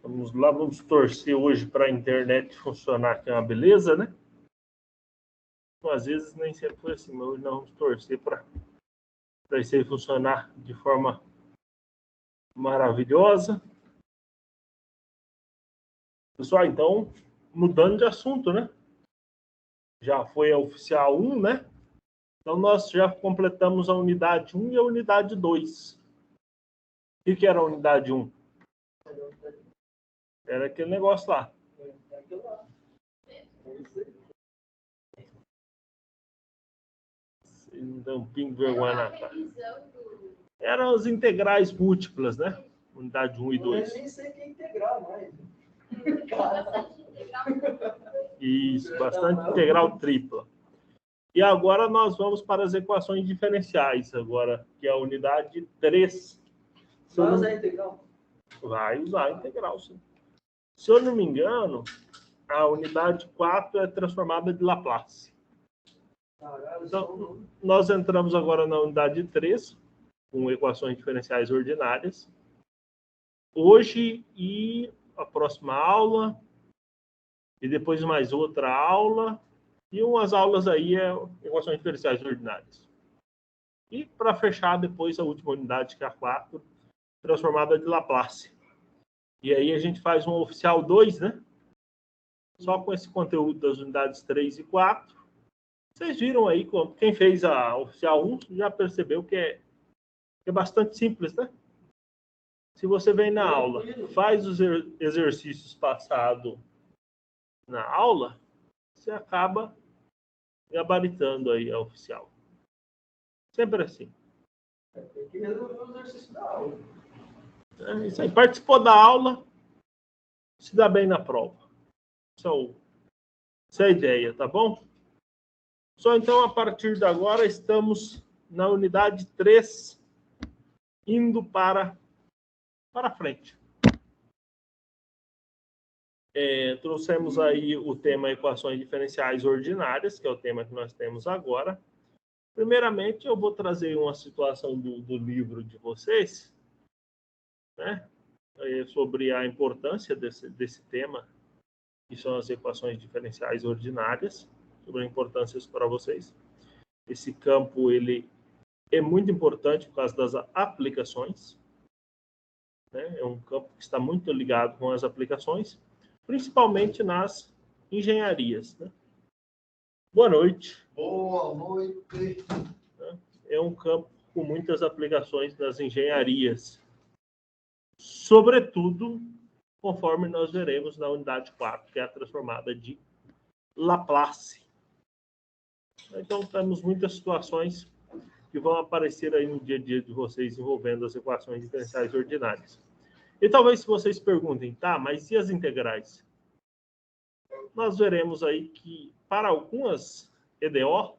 Vamos lá, vamos torcer hoje para a internet funcionar, que é uma beleza, né? Então, às vezes nem sempre foi assim, mas hoje nós vamos torcer para isso aí funcionar de forma maravilhosa. Pessoal, então, mudando de assunto, né? Já foi a oficial 1, né? Então, nós já completamos a unidade 1 e a unidade 2. O que era a unidade 1? Era aquele negócio lá. Não deu um pingo de vergonha na cara. Eram as integrais múltiplas, né? Unidade 1 e 2. Eu nem sei o que é integral mais. Isso, bastante integral tripla. E agora nós vamos para as equações diferenciais, agora, que é a unidade 3. Vai usar integral? Vai usar integral, sim. Se eu não me engano, a unidade 4 é transformada de Laplace. Então, nós entramos agora na unidade 3, com equações diferenciais ordinárias. Hoje e a próxima aula, e depois mais outra aula, e umas aulas aí é equações diferenciais ordinárias. E para fechar depois a última unidade, que é a 4, transformada de Laplace. E aí a gente faz um oficial 2, né? Só com esse conteúdo das unidades 3 e 4. Vocês viram aí, quem fez a oficial 1 já percebeu que é bastante simples, né? Se você vem na aula, faz os exercícios passados na aula, você acaba gabaritando aí a oficial. Sempre assim. Tem que resolver o exercício da aula. É isso aí. Participou da aula, se dá bem na prova. Essa é a ideia, tá bom? Só então, a partir de agora, estamos na unidade 3, indo para frente. Trouxemos aí o tema equações diferenciais ordinárias, que é o tema que nós temos agora. Primeiramente, eu vou trazer uma situação do livro de vocês, né? Sobre a importância desse tema, que são as equações diferenciais ordinárias, sobre a importância para vocês. Esse campo, ele é muito importante por causa das aplicações, né? É um campo que está muito ligado com as aplicações, principalmente nas engenharias, né? Boa noite. Boa noite. É um campo com muitas aplicações nas engenharias, sobretudo conforme nós veremos na unidade 4, que é a transformada de Laplace. Então, temos muitas situações que vão aparecer aí no dia a dia de vocês envolvendo as equações diferenciais ordinárias. E talvez se vocês perguntem, tá, mas e as integrais? Nós veremos aí que para algumas EDO,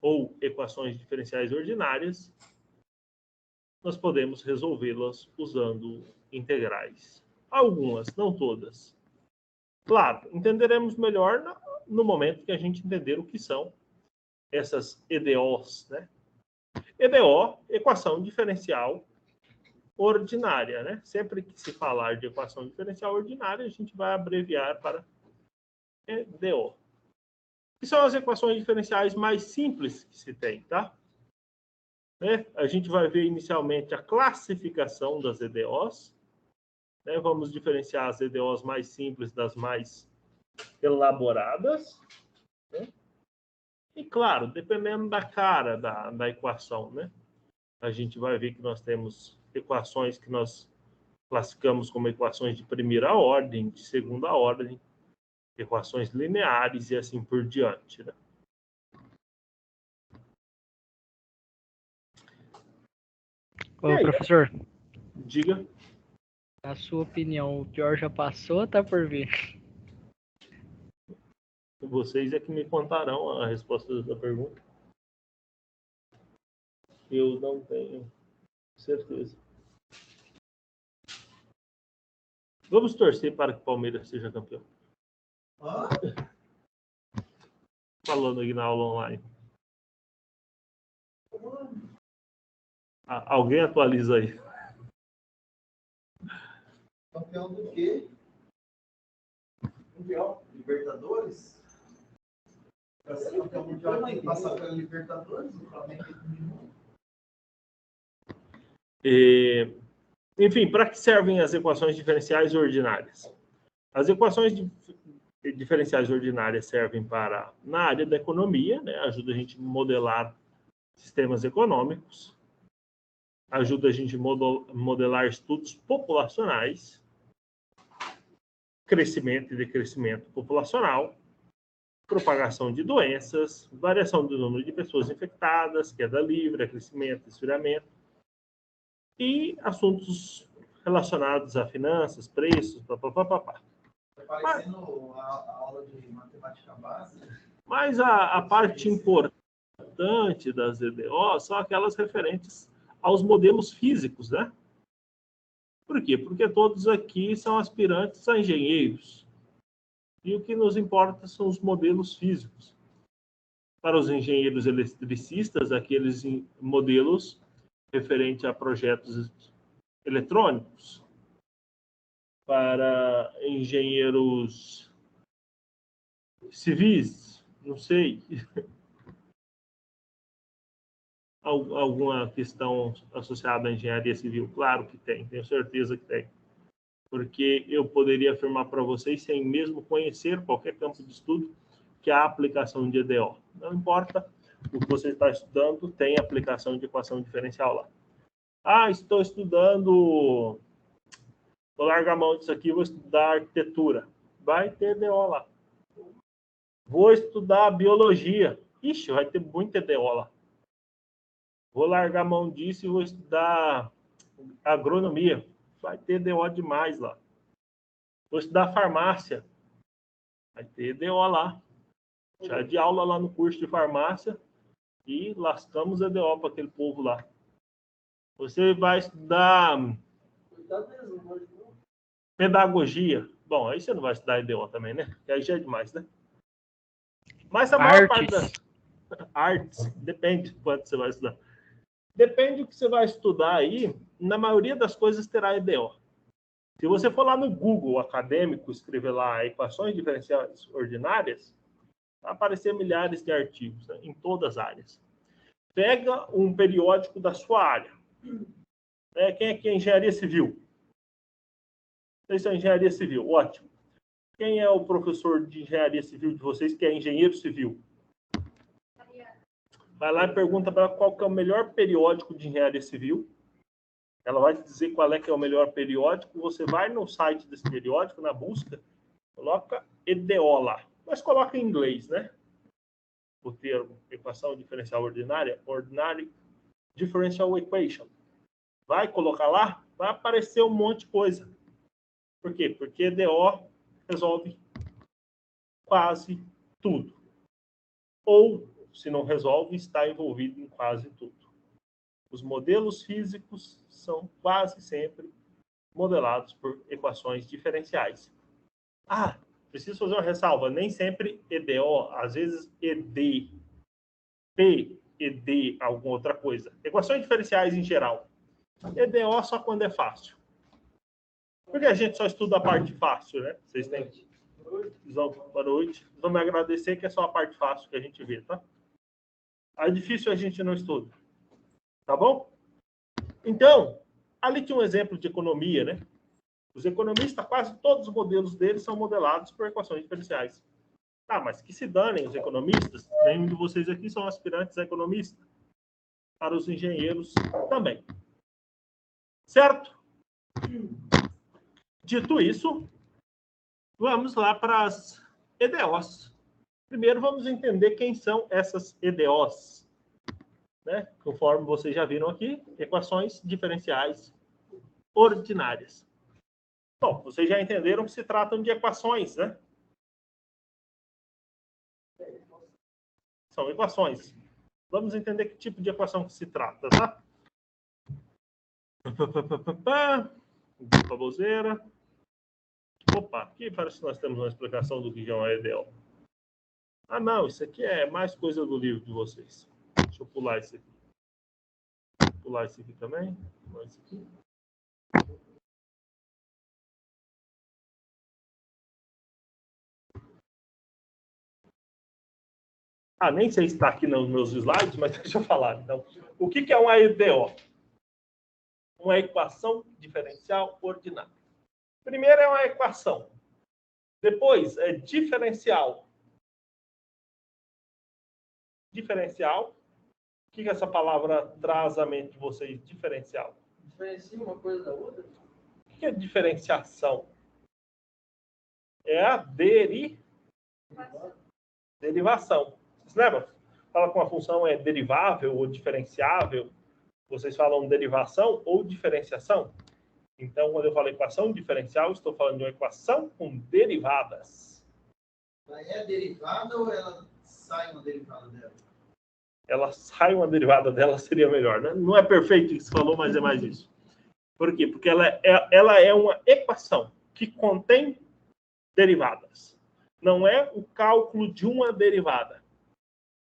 ou equações diferenciais ordinárias, nós podemos resolvê-las usando integrais. Algumas, não todas. Claro, entenderemos melhor no momento que a gente entender o que são essas EDOs, né? EDO, equação diferencial ordinária, né? Sempre que se falar de equação diferencial ordinária, a gente vai abreviar para EDO. Que são as equações diferenciais mais simples que se tem, tá? A gente vai ver inicialmente a classificação das EDOs. Vamos diferenciar as EDOs mais simples das mais elaboradas. E, claro, dependendo da cara da equação, né? A gente vai ver que nós temos equações que nós classificamos como equações de primeira ordem, de segunda ordem, equações lineares e assim por diante, né? Ô, professor. Diga. Na sua opinião, o pior já passou ou tá por vir? Vocês é que me contarão a resposta da pergunta. Eu não tenho certeza. Vamos torcer para que o Palmeiras seja campeão. Falando aqui na aula online. Alguém atualiza aí. Campeão do quê? Mundial? Libertadores? Para ser campeão mundial tem que passar pela Libertadores, o Flamengo tem que... Enfim, para que servem as equações diferenciais ordinárias? As equações diferenciais ordinárias servem para, na área da economia, né, ajuda a gente a modelar sistemas econômicos, ajuda a gente a modelar estudos populacionais, crescimento e decrescimento populacional, propagação de doenças, variação do número de pessoas infectadas, queda livre, crescimento, esfriamento, e assuntos relacionados a finanças, preços, papapá. Parecendo a aula de matemática básica. Mas a parte importante das EDO são aquelas referentes aos modelos físicos, né? Por quê? Porque todos aqui são aspirantes a engenheiros. E o que nos importa são os modelos físicos. Para os engenheiros eletricistas, aqueles modelos referentes a projetos eletrônicos. Para engenheiros civis, não sei. Alguma questão associada à engenharia civil? Claro que tem, tenho certeza que tem. Porque eu poderia afirmar para vocês, sem mesmo conhecer qualquer campo de estudo, que há aplicação de EDO. Não importa o que você está estudando, tem aplicação de equação diferencial lá. Ah, estou estudando... Vou largar a mão disso aqui, vou estudar arquitetura. Vai ter EDO lá. Vou estudar biologia. Ixi, vai ter muita EDO lá. Vou largar a mão disso e vou estudar agronomia. Vai ter EDO demais lá. Vou estudar farmácia. Vai ter EDO lá. Já de aula lá no curso de farmácia e lascamos EDO para aquele povo lá. Você vai estudar pedagogia. Bom, aí você não vai estudar EDO também, né? Porque aí já é demais, né? Mas a maior parte das artes, depende de quanto você vai estudar. Depende do que você vai estudar aí, na maioria das coisas terá EDO. Se você for lá no Google acadêmico, escrever lá equações diferenciais ordinárias, vai aparecer milhares de artigos, né, em todas as áreas. Pega um periódico da sua área. Quem é que é engenharia civil? Vocês são engenharia civil, ótimo. Quem é o professor de engenharia civil de vocês que é engenheiro civil? Vai lá e pergunta para ela qual que é o melhor periódico de engenharia civil. Ela vai te dizer qual é que é o melhor periódico. Você vai no site desse periódico, na busca, coloca EDO lá. Mas coloca em inglês, né? O termo equação diferencial ordinária, Ordinary Differential Equation. Vai colocar lá, vai aparecer um monte de coisa. Por quê? Porque EDO resolve quase tudo. Ou, se não resolve, está envolvido em quase tudo. Os modelos físicos são quase sempre modelados por equações diferenciais. Ah, preciso fazer uma ressalva. Nem sempre EDO, às vezes ED, P, ED, alguma outra coisa. Equações diferenciais em geral. EDO só quando é fácil. Porque a gente só estuda a parte fácil, né? Vocês têm... Boa noite. Vão me agradecer que é só a parte fácil que a gente vê, tá? A difícil a gente não estuda. Tá bom? Então, ali tinha um exemplo de economia, né? Os economistas, quase todos os modelos deles são modelados por equações diferenciais. Ah, mas que se danem os economistas. Nenhum de vocês aqui são aspirantes a economista. Para os engenheiros também. Certo? Dito isso, vamos lá para as EDOs. Primeiro, vamos entender quem são essas EDOs. Né? Conforme vocês já viram aqui, equações diferenciais ordinárias. Bom, vocês já entenderam que se tratam de equações, né? São equações. Vamos entender que tipo de equação que se trata, tá? Baboseira. Opa, aqui parece que nós temos uma explicação do que é uma EDO. Ah, não, isso aqui é mais coisa do livro de vocês. Deixa eu pular isso aqui. pular esse aqui também. Esse aqui. Nem sei se está aqui nos meus slides, mas deixa eu falar. Então, o que é uma EDO? Uma equação diferencial ordinária. Primeiro é uma equação. Depois é diferencial. Diferencial. O que essa palavra traz à mente de vocês? Diferencial. Diferencia uma coisa da outra? O que é diferenciação? É a derivação. Vocês lembram? Fala que uma função é derivável ou diferenciável. Vocês falam derivação ou diferenciação? Então, quando eu falo equação diferencial, estou falando de uma equação com derivadas. Ela é derivada ou ela sai uma derivada dela? Ela sai uma derivada dela, seria melhor, né? Não é perfeito o que você falou, mas é mais isso. Por quê? Porque ela é uma equação que contém derivadas. Não é o cálculo de uma derivada.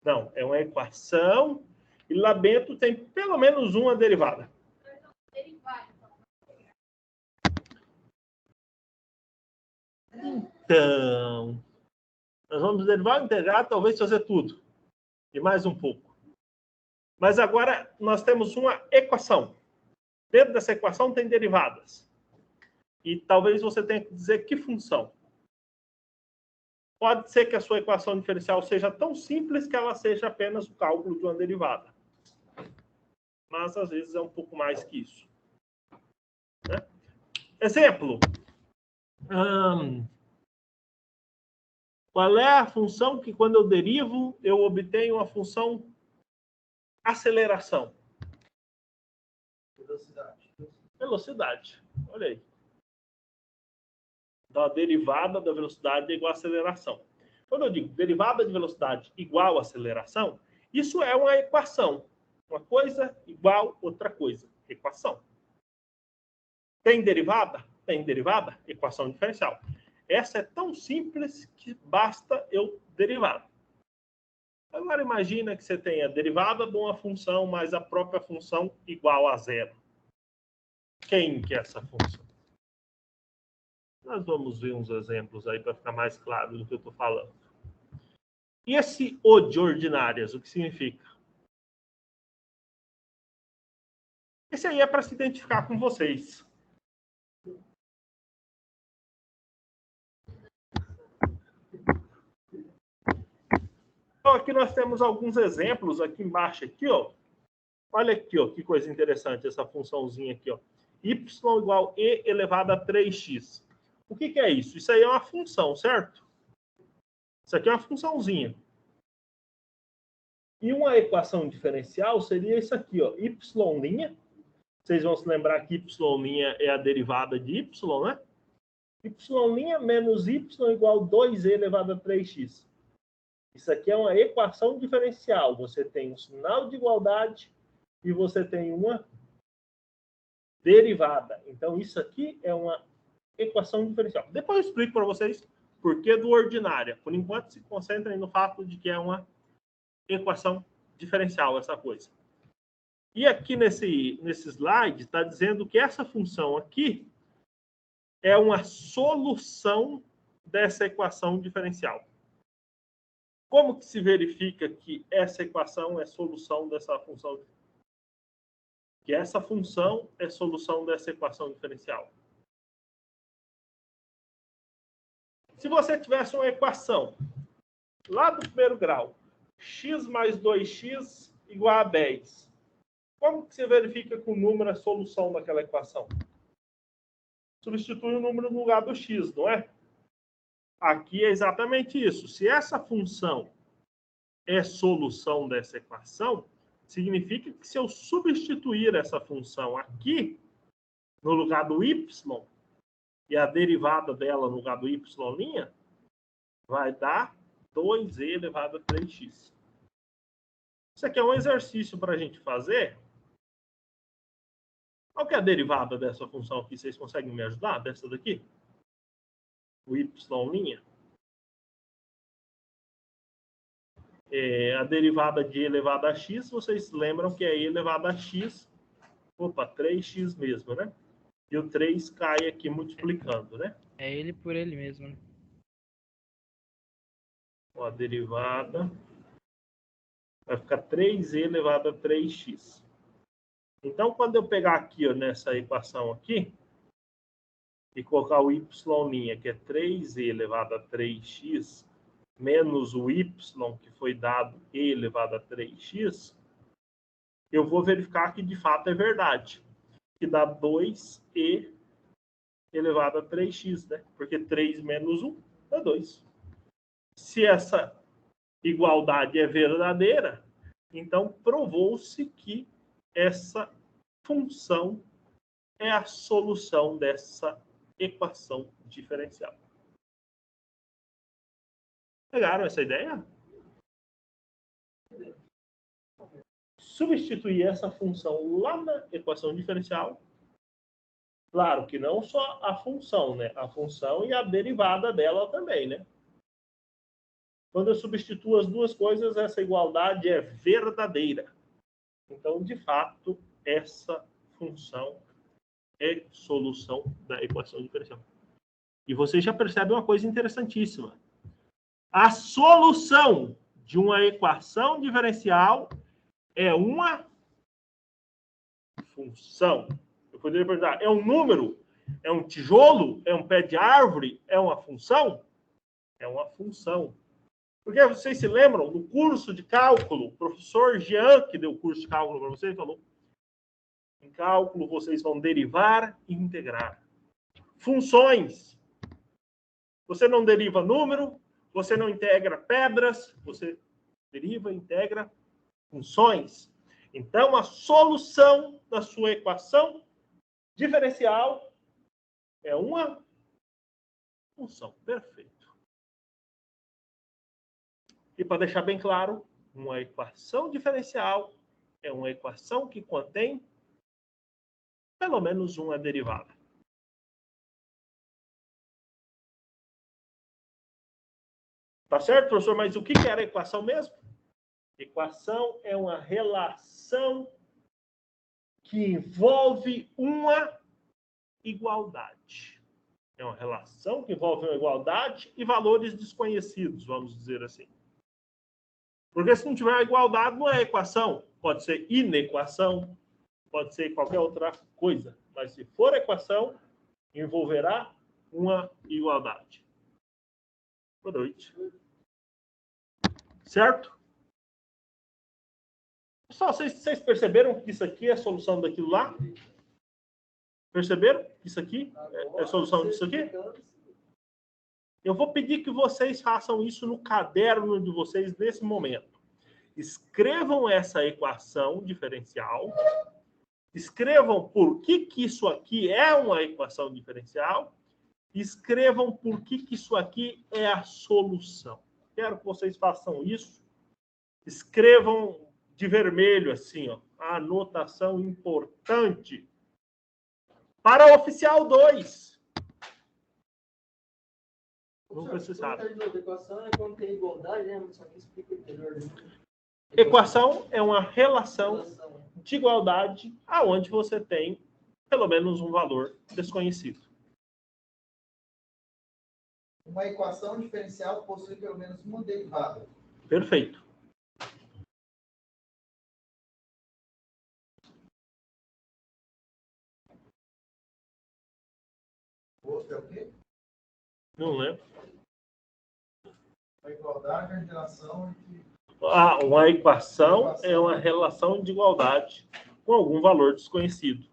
Não, é uma equação e lá dentro tem pelo menos uma derivada. Então, nós vamos derivar ou integrar, talvez fazer tudo. E mais um pouco. Mas agora nós temos uma equação. Dentro dessa equação tem derivadas. E talvez você tenha que dizer que função. Pode ser que a sua equação diferencial seja tão simples que ela seja apenas o cálculo de uma derivada. Mas às vezes é um pouco mais que isso. Né? Exemplo. Qual é a função que, quando eu derivo, eu obtenho a função aceleração? Velocidade. Velocidade. Olha aí. Então, a derivada da velocidade é igual a aceleração. Quando eu digo derivada de velocidade igual a aceleração, isso é uma equação. Uma coisa igual outra coisa. Equação. Tem derivada? Tem derivada? Equação diferencial. Essa é tão simples que basta eu derivar. Agora imagina que você tenha a derivada de uma função mais a própria função igual a zero. Quem que é essa função? Nós vamos ver uns exemplos aí para ficar mais claro do que eu estou falando. E esse O de ordinárias, o que significa? Esse aí é para se identificar com vocês. Então, aqui nós temos alguns exemplos aqui embaixo, aqui, ó. Olha aqui, ó, que coisa interessante essa funçãozinha aqui, ó. Y igual E elevado a 3x. O que é isso? Isso aí é uma função, certo? Isso aqui é uma funçãozinha. E uma equação diferencial seria isso aqui, ó. Y'. Vocês vão se lembrar que Y' é a derivada de Y, né? Y' menos Y igual 2E elevado a 3x. Isso aqui é uma equação diferencial. Você tem um sinal de igualdade e você tem uma derivada. Então, isso aqui é uma equação diferencial. Depois eu explico para vocês por que do ordinária. Por enquanto, se concentrem no fato de que é uma equação diferencial, essa coisa. E aqui nesse slide está dizendo que essa função aqui é uma solução dessa equação diferencial. Como que se verifica que essa equação é solução dessa função? Que essa função é solução dessa equação diferencial. Se você tivesse uma equação lá do primeiro grau, x mais 2x igual a 10, como que você verifica que o número é solução daquela equação? Substitui o número no lugar do x, não é? Aqui é exatamente isso. Se essa função é solução dessa equação, significa que se eu substituir essa função aqui, no lugar do y, e a derivada dela no lugar do y', vai dar 2e elevado a 3x. Isso aqui é um exercício para a gente fazer. Qual que é a derivada dessa função aqui? Vocês conseguem me ajudar? Dessa daqui? O y'. A derivada de e elevado a x, vocês lembram que é e elevado a x Opa, 3x mesmo, né? E o 3 cai aqui multiplicando, né? É ele por ele mesmo, né? Ó, a derivada vai ficar 3e elevado a 3x. Então, quando eu pegar aqui, ó, nessa equação aqui, e colocar o y', que é 3e elevado a 3x, menos o y, que foi dado e elevado a 3x, eu vou verificar que de fato é verdade. Que dá 2e elevado a 3x, né? Porque 3 menos 1 é 2. Se essa igualdade é verdadeira, então provou-se que essa função é a solução dessa equação diferencial. Pegaram essa ideia? Substituir essa função lá na equação diferencial. Claro que não só a função, né? A função e a derivada dela também, né? Quando eu substituo as duas coisas, essa igualdade é verdadeira. Então, de fato, essa função é solução da equação diferencial. E você já percebe uma coisa interessantíssima. A solução de uma equação diferencial é uma função. Eu poderia perguntar, é um número? É um tijolo? É um pé de árvore? É uma função? É uma função. Porque vocês se lembram do curso de cálculo, o professor Jean, que deu o curso de cálculo para vocês, falou: em cálculo vocês vão derivar e integrar. Funções. Você não deriva número, você não integra pedras, você deriva e integra funções. Então, a solução da sua equação diferencial é uma função. Perfeito. E para deixar bem claro, uma equação diferencial é uma equação que contém pelo menos uma derivada. Tá certo, professor? Mas o que era a equação mesmo? Equação é uma relação que envolve uma igualdade. É uma relação que envolve uma igualdade e valores desconhecidos, vamos dizer assim. Porque se não tiver igualdade, não é equação. Pode ser inequação, pode ser qualquer outra coisa. Mas se for equação, envolverá uma igualdade. Boa noite. Certo? Pessoal, vocês perceberam que isso aqui é a solução daquilo lá? Perceberam que isso aqui é a solução disso aqui? Eu vou pedir que vocês façam isso no caderno de vocês nesse momento. Escrevam essa equação diferencial. Escrevam por que isso aqui é uma equação diferencial. Escrevam por que isso aqui é a solução. Quero que vocês façam isso. Escrevam de vermelho, assim, ó, a anotação importante. Para o oficial 2. Não precisar. Equação é quando tem igualdade, né? Só que explica melhor. Equação é uma relação de igualdade aonde você tem pelo menos um valor desconhecido. Uma equação diferencial possui pelo menos uma derivada. Perfeito. O outro é o quê? Não lembro. A igualdade é a relação entre... Uma equação é uma relação de igualdade com algum valor desconhecido.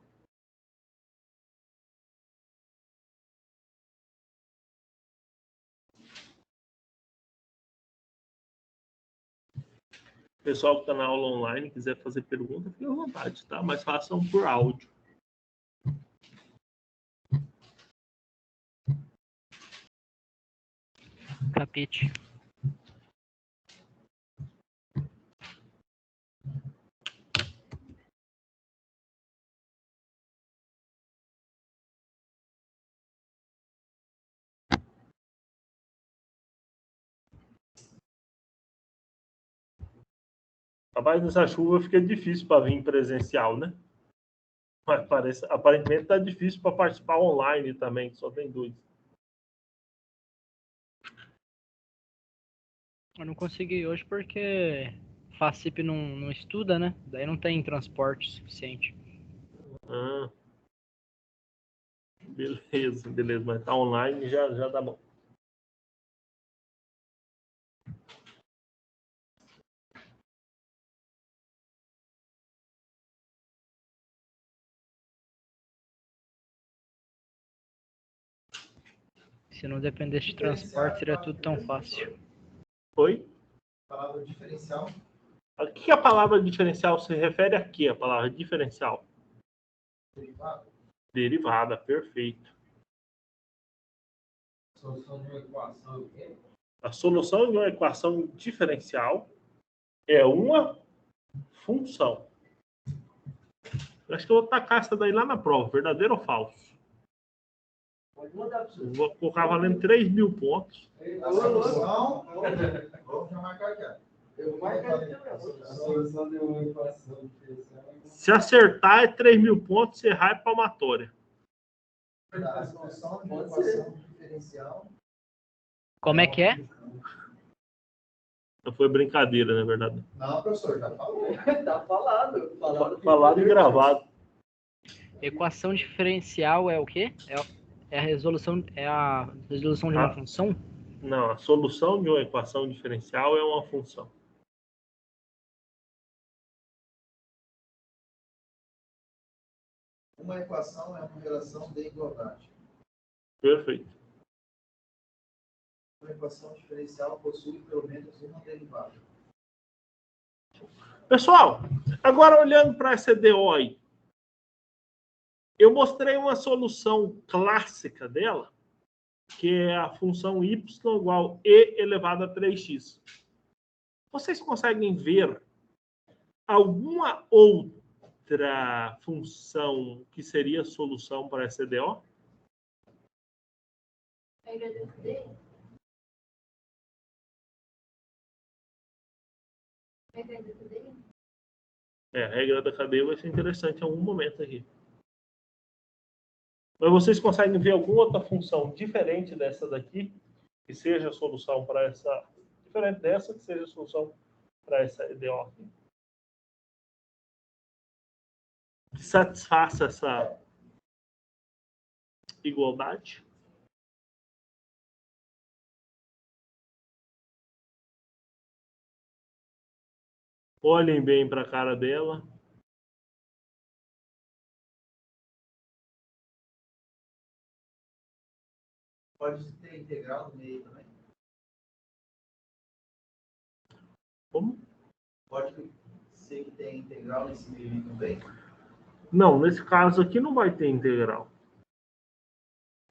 Pessoal que está na aula online, quiser fazer pergunta, fique à vontade, tá? Mas façam por áudio. Capite. Rapaz, nessa chuva fica difícil para vir presencial, né? Mas parece, aparentemente está difícil para participar online também, só tem 2. Eu não consegui hoje porque FACIP não estuda, né? Daí não tem transporte suficiente. Ah, beleza, mas tá online já dá bom. Se não dependesse de transporte, seria tudo tão fácil. Oi? Palavra diferencial. O que a palavra diferencial se refere aqui? A palavra diferencial? Derivado. Derivada, perfeito. Solução de uma equação. O quê? A solução de uma equação diferencial é uma função. Eu acho que eu vou tacar essa daí lá na prova, verdadeiro ou falso? Pode mandar para você. Vou colocar valendo 3.000 pontos. A solução. Vamos já marcar aqui. Ó. Eu vou marcar aqui também. A solução de uma equação diferencial. Se acertar é 3.000 pontos, se errar é palmatória. A solução de uma equação diferencial. Como é que é? Não foi brincadeira, na verdade. Não, professor, já falou. Tá falado. Falado e gravado. Equação diferencial é o quê? É a resolução de uma função? Não, a solução de uma equação diferencial é uma função. Uma equação é uma relação de igualdade. Perfeito. Uma equação diferencial possui pelo menos uma derivada. Pessoal, agora olhando para essa EDO aí, eu mostrei uma solução clássica dela, que é a função y igual e elevado a 3x. Vocês conseguem ver alguma outra função que seria solução para essa EDO? A regra da cadeia vai ser interessante em algum momento aqui. Mas vocês conseguem ver alguma outra função diferente dessa daqui, que seja solução para essa... Diferente dessa, que seja solução para essa EDO? Que satisfaça essa igualdade? Olhem bem para a cara dela. Pode ter integral no meio também? Como? Pode ser que tenha integral nesse meio também? Não, nesse caso aqui não vai ter integral.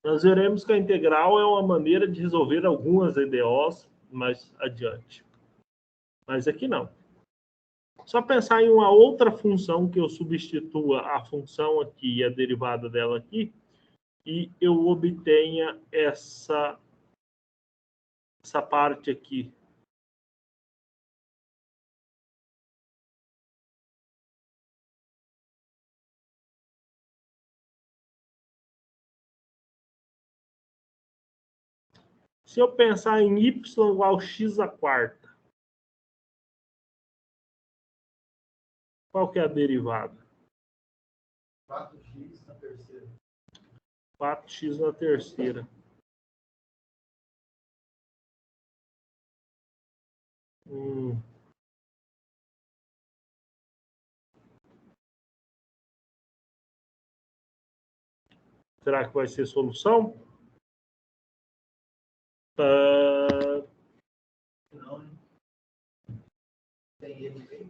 Nós veremos que a integral é uma maneira de resolver algumas EDOs mais adiante. Mas aqui não. Só pensar em uma outra função que eu substitua a função aqui e a derivada dela aqui, e eu obtenha essa parte aqui. Se eu pensar em y igual x à quarta, qual que é a derivada? 4x na terceira. 4x na terceira. Será que vai ser solução? Não, né? Tem ele aí.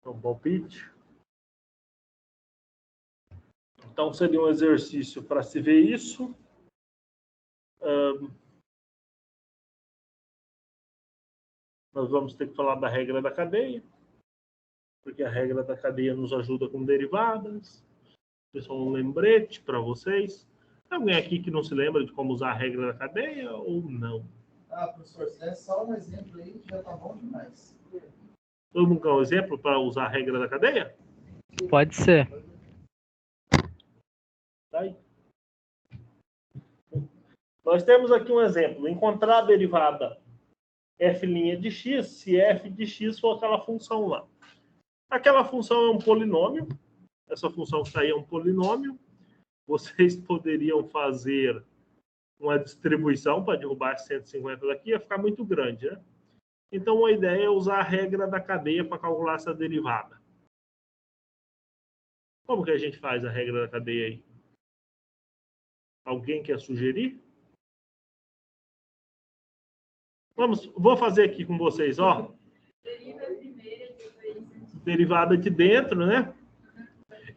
Um palpite. Então, seria um exercício para se ver isso. Nós vamos ter que falar da regra da cadeia, porque a regra da cadeia nos ajuda com derivadas. Pessoal, um lembrete para vocês. Tem alguém aqui que não se lembra de como usar a regra da cadeia ou não? Ah, professor, se der só um exemplo aí, já tá bom demais. Todo mundo quer um exemplo para usar a regra da cadeia? Pode ser. Tá aí. Nós temos aqui um exemplo. Encontrar a derivada f' de x, se f de x for aquela função lá. Aquela função é um polinômio. Essa função que está aí é um polinômio. Vocês poderiam fazer uma distribuição para derrubar 150 daqui, ia ficar muito grande, né? Então, a ideia é usar a regra da cadeia para calcular essa derivada. Como que a gente faz a regra da cadeia aí? Alguém quer sugerir? Vou fazer aqui com vocês, ó. Derivada de dentro, né?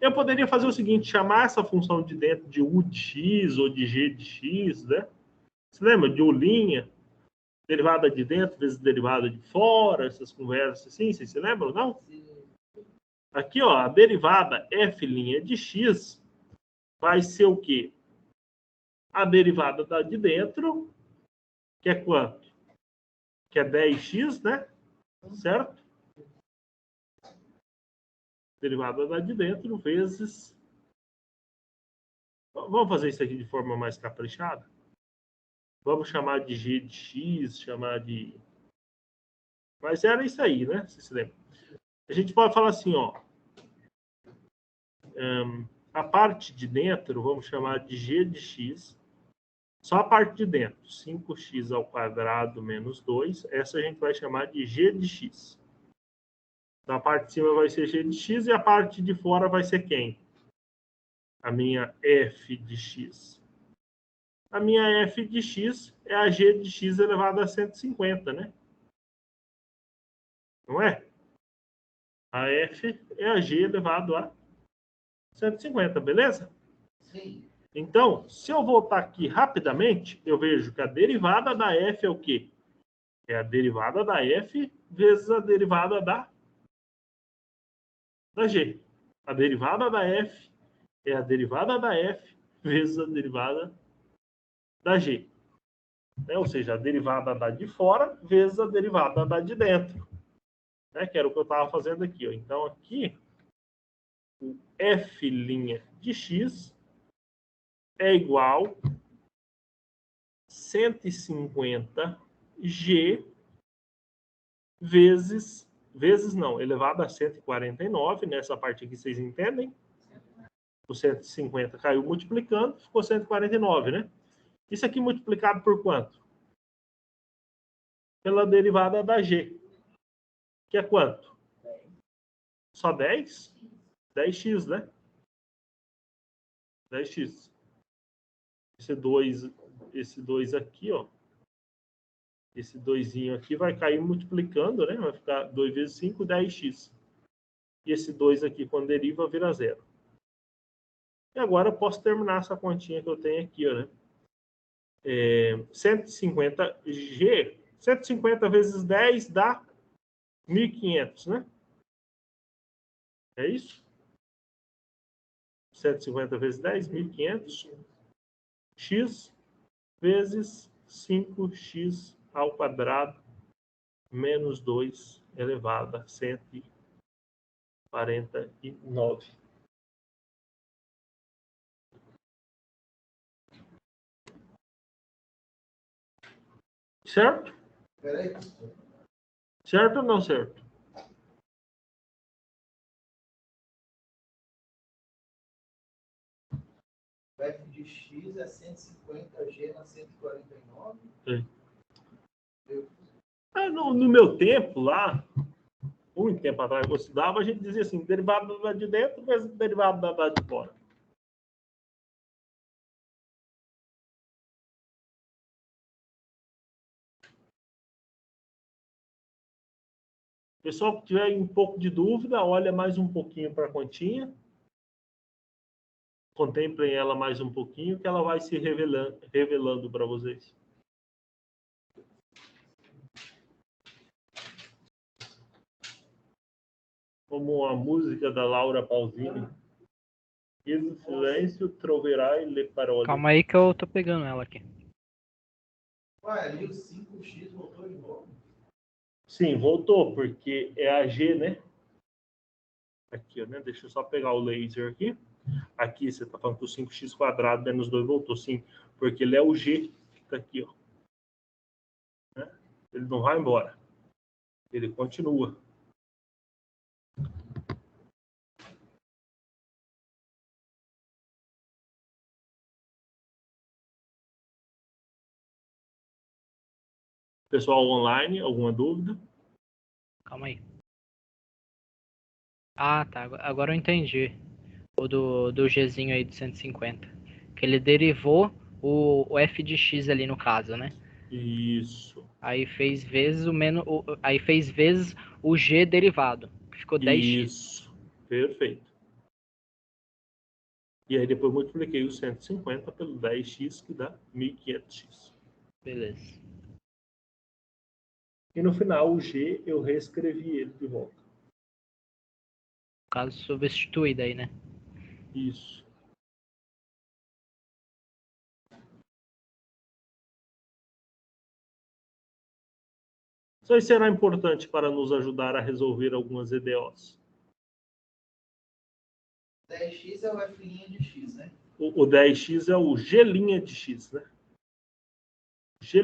Eu poderia fazer o seguinte, chamar essa função de dentro de u de x ou de g de x, né? Você lembra de u', derivada de dentro vezes derivada de fora, essas conversas assim, vocês se lembram, não? Aqui, ó, a derivada f' de x vai ser o quê? A derivada da de dentro, que é quanto? Que é 10x, né? Certo? Derivada da de dentro vezes... Vamos fazer isso aqui de forma mais caprichada? Vamos chamar de g de x, chamar de... Mas era isso aí, né? Você se lembra? A gente pode falar assim, ó. A parte de dentro, vamos chamar de g de x. Só a parte de dentro, 5x ao quadrado menos 2. Essa a gente vai chamar de g de x. Então, a parte de cima vai ser g de x e a parte de fora vai ser quem? A minha f de x. A minha f de x é a g de x elevado a 150, né? Não é? A f é a g elevado a 150, beleza? Sim. Então, se eu voltar aqui rapidamente, eu vejo que a derivada da f é o quê? É a derivada da f vezes a derivada da g. A derivada da f é a derivada da f vezes a derivada da g. Né? Ou seja, a derivada da de fora vezes a derivada da de dentro. Né? Que era o que eu estava fazendo aqui. Ó. Então, aqui, o f' de x é igual a 150g vezes não, elevado a 149, nessa parte aqui vocês entendem? O 150 caiu multiplicando, ficou 149, né? Isso aqui multiplicado por quanto? Pela derivada da g, que é quanto? Só 10? 10x, né? 10x. Esse 2 aqui, ó. Esse 2 aqui vai cair multiplicando, né? Vai ficar 2 vezes 5, 10x. E esse 2 aqui, quando deriva, vira zero. E agora eu posso terminar essa continha que eu tenho aqui, ó, né? 150G, 150 vezes 10 dá 1.500, né? É isso? 150 vezes 10, 1.500. X vezes 5x ao quadrado menos 2 elevado a 149. Certo? Peraí. Certo ou não certo? O f de x é 150g na 149? É. No meu tempo lá, muito tempo atrás que eu estudava, a gente dizia assim, derivada da de dentro vezes derivada da de fora. Pessoal que tiver um pouco de dúvida, olha mais um pouquinho para a continha. Contemplem ela mais um pouquinho, que ela vai se revelando para vocês. Como a música da Laura Pausini. Fiz o silêncio, troverai le parole. Calma aí que eu tô pegando ela aqui. Ué, ali o 5x voltou de novo? Sim, voltou, porque é a G, né? Aqui, né? Deixa eu só pegar o laser aqui. Aqui você está falando que o 5x² menos 2 voltou. Sim, porque ele é o G que está aqui, ó. Né? Ele não vai embora. Ele continua. Pessoal online, alguma dúvida? Calma aí. Ah, tá. Agora eu entendi. O do Gzinho aí de 150. Que ele derivou o f de x ali no caso, né? Isso. Aí fez vezes aí fez vezes o g derivado. Que ficou 10x. Isso. Perfeito. E aí depois multipliquei o 150 pelo 10x, que dá 1500x. Beleza. E no final, o G, eu reescrevi ele de volta. No caso, substituído aí, né? Isso. Isso aí será importante para nos ajudar a resolver algumas EDOs. 10x é o f' de x, né? O 10x é o G' de x, né? G'.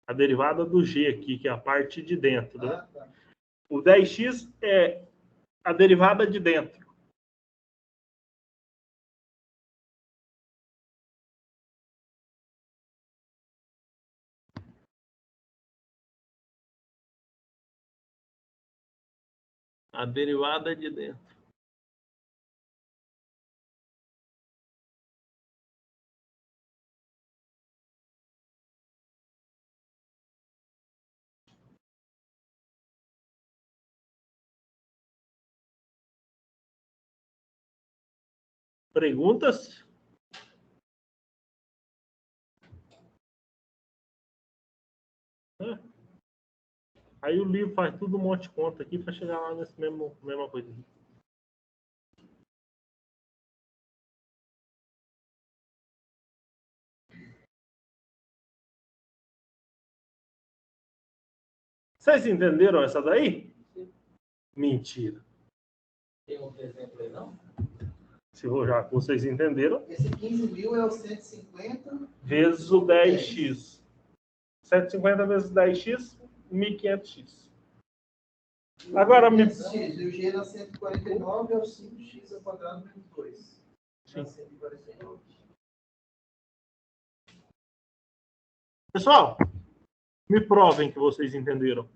A derivada do G aqui, que é a parte de dentro, né? Tá. O 10x é a derivada de dentro. A derivada de dentro. Perguntas? Aí o livro faz tudo um monte de conta aqui para chegar lá nesse mesma coisa. Vocês entenderam essa daí? Mentira. Tem outro exemplo aí, não? Se já vocês entenderam, Esse 15.000 é o 150 vezes o 10x. 150 vezes 10x, 1500x. Agora me... 500x, e o G na 149 é o 5x ao quadrado menos 2. Sim. 149. Pessoal, me provem que vocês entenderam.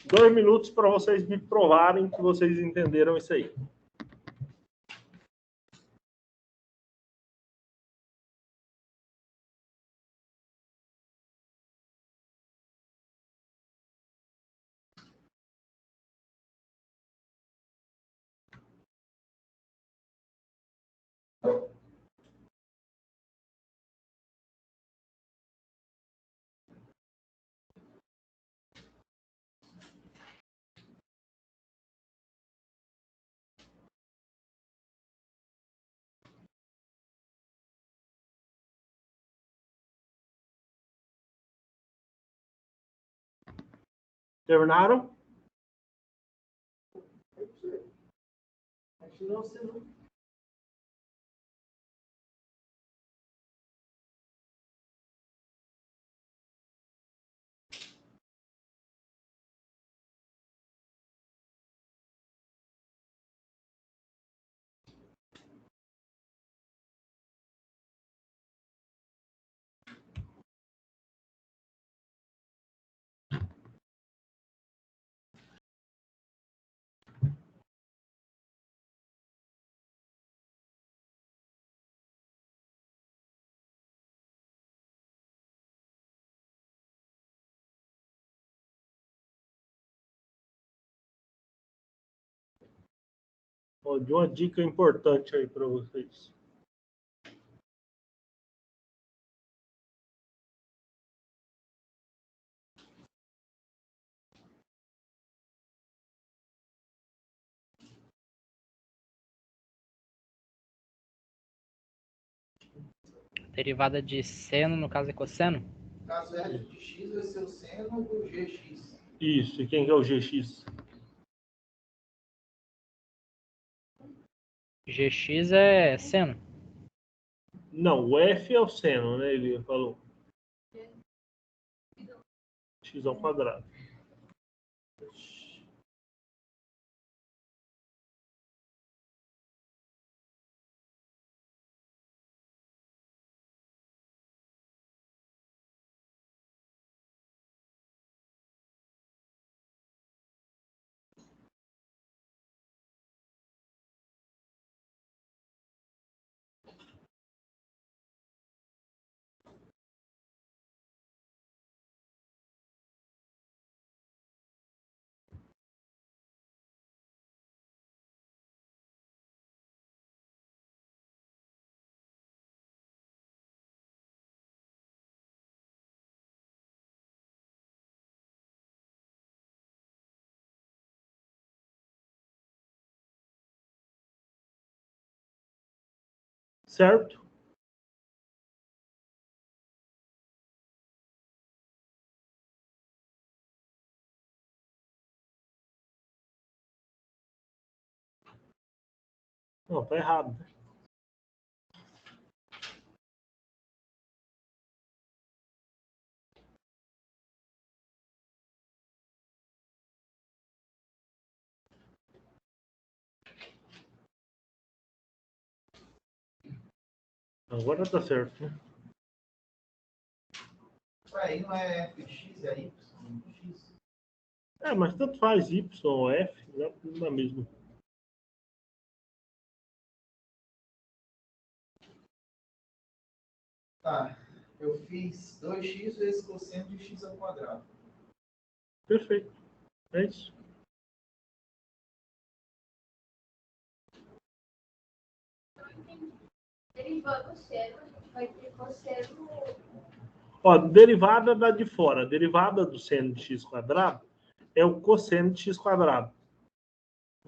Dois minutos para vocês me provarem que vocês entenderam isso aí. Terminaram? Acho que não, você não. Ó, de uma dica importante aí para vocês. Derivada de seno, no caso é cosseno? No caso, f de x vai ser o seno do gx. Isso. E quem que é o GX? Gx é seno. Não, o F é o seno, né? Ele falou. X ao quadrado. Certo? Não, tá errado. Agora tá certo, né? Aí não é f de x, é y de x. É, mas tanto faz Y ou F, né? Na mesma. Tá, eu fiz 2x vezes cosseno de x ao quadrado. Perfeito. É isso. Derivando o seno, a gente vai ter cosseno. Ó, derivada da de fora. Derivada do seno de x quadrado é o cosseno de x quadrado.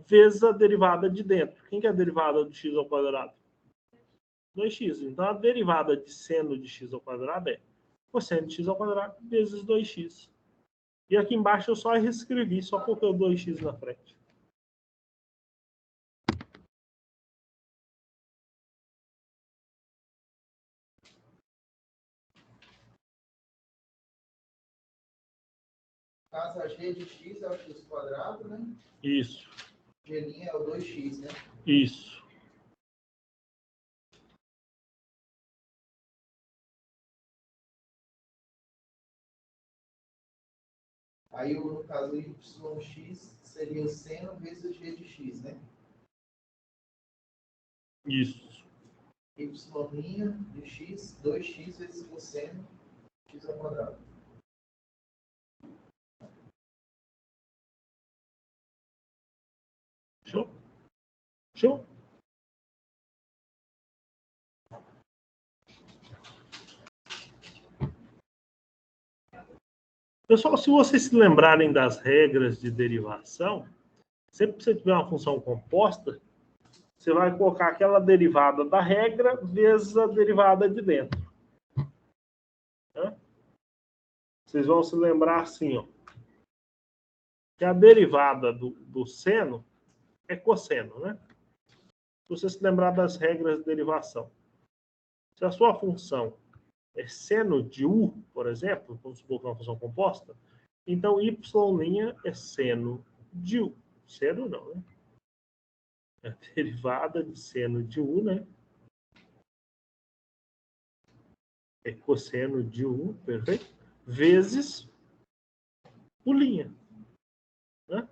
Vezes a derivada de dentro. Quem que é a derivada do x ao quadrado? 2x. Então, a derivada de seno de x ao quadrado é cosseno de x ao quadrado vezes 2x. E aqui embaixo eu só reescrevi, só coloquei o 2x na frente. Caso a g de x é o x quadrado, né? Isso. G' é o 2x, né? Isso. Aí, no caso, yx seria o seno vezes g de x, né? Isso. Y' de x, 2x vezes cosseno x ao quadrado. Show? Show? Pessoal, se vocês se lembrarem das regras de derivação, sempre que você tiver uma função composta, você vai colocar aquela derivada da regra vezes a derivada de dentro. Né? Vocês vão se lembrar assim, ó, que a derivada do seno é cosseno, né? Se você se lembrar das regras de derivação. Se a sua função é seno de u, por exemplo, vamos supor que é uma função composta, então y' é seno de u. Seno não, né? É a derivada de seno de u, né? É cosseno de u, perfeito? Vezes o linha. Né?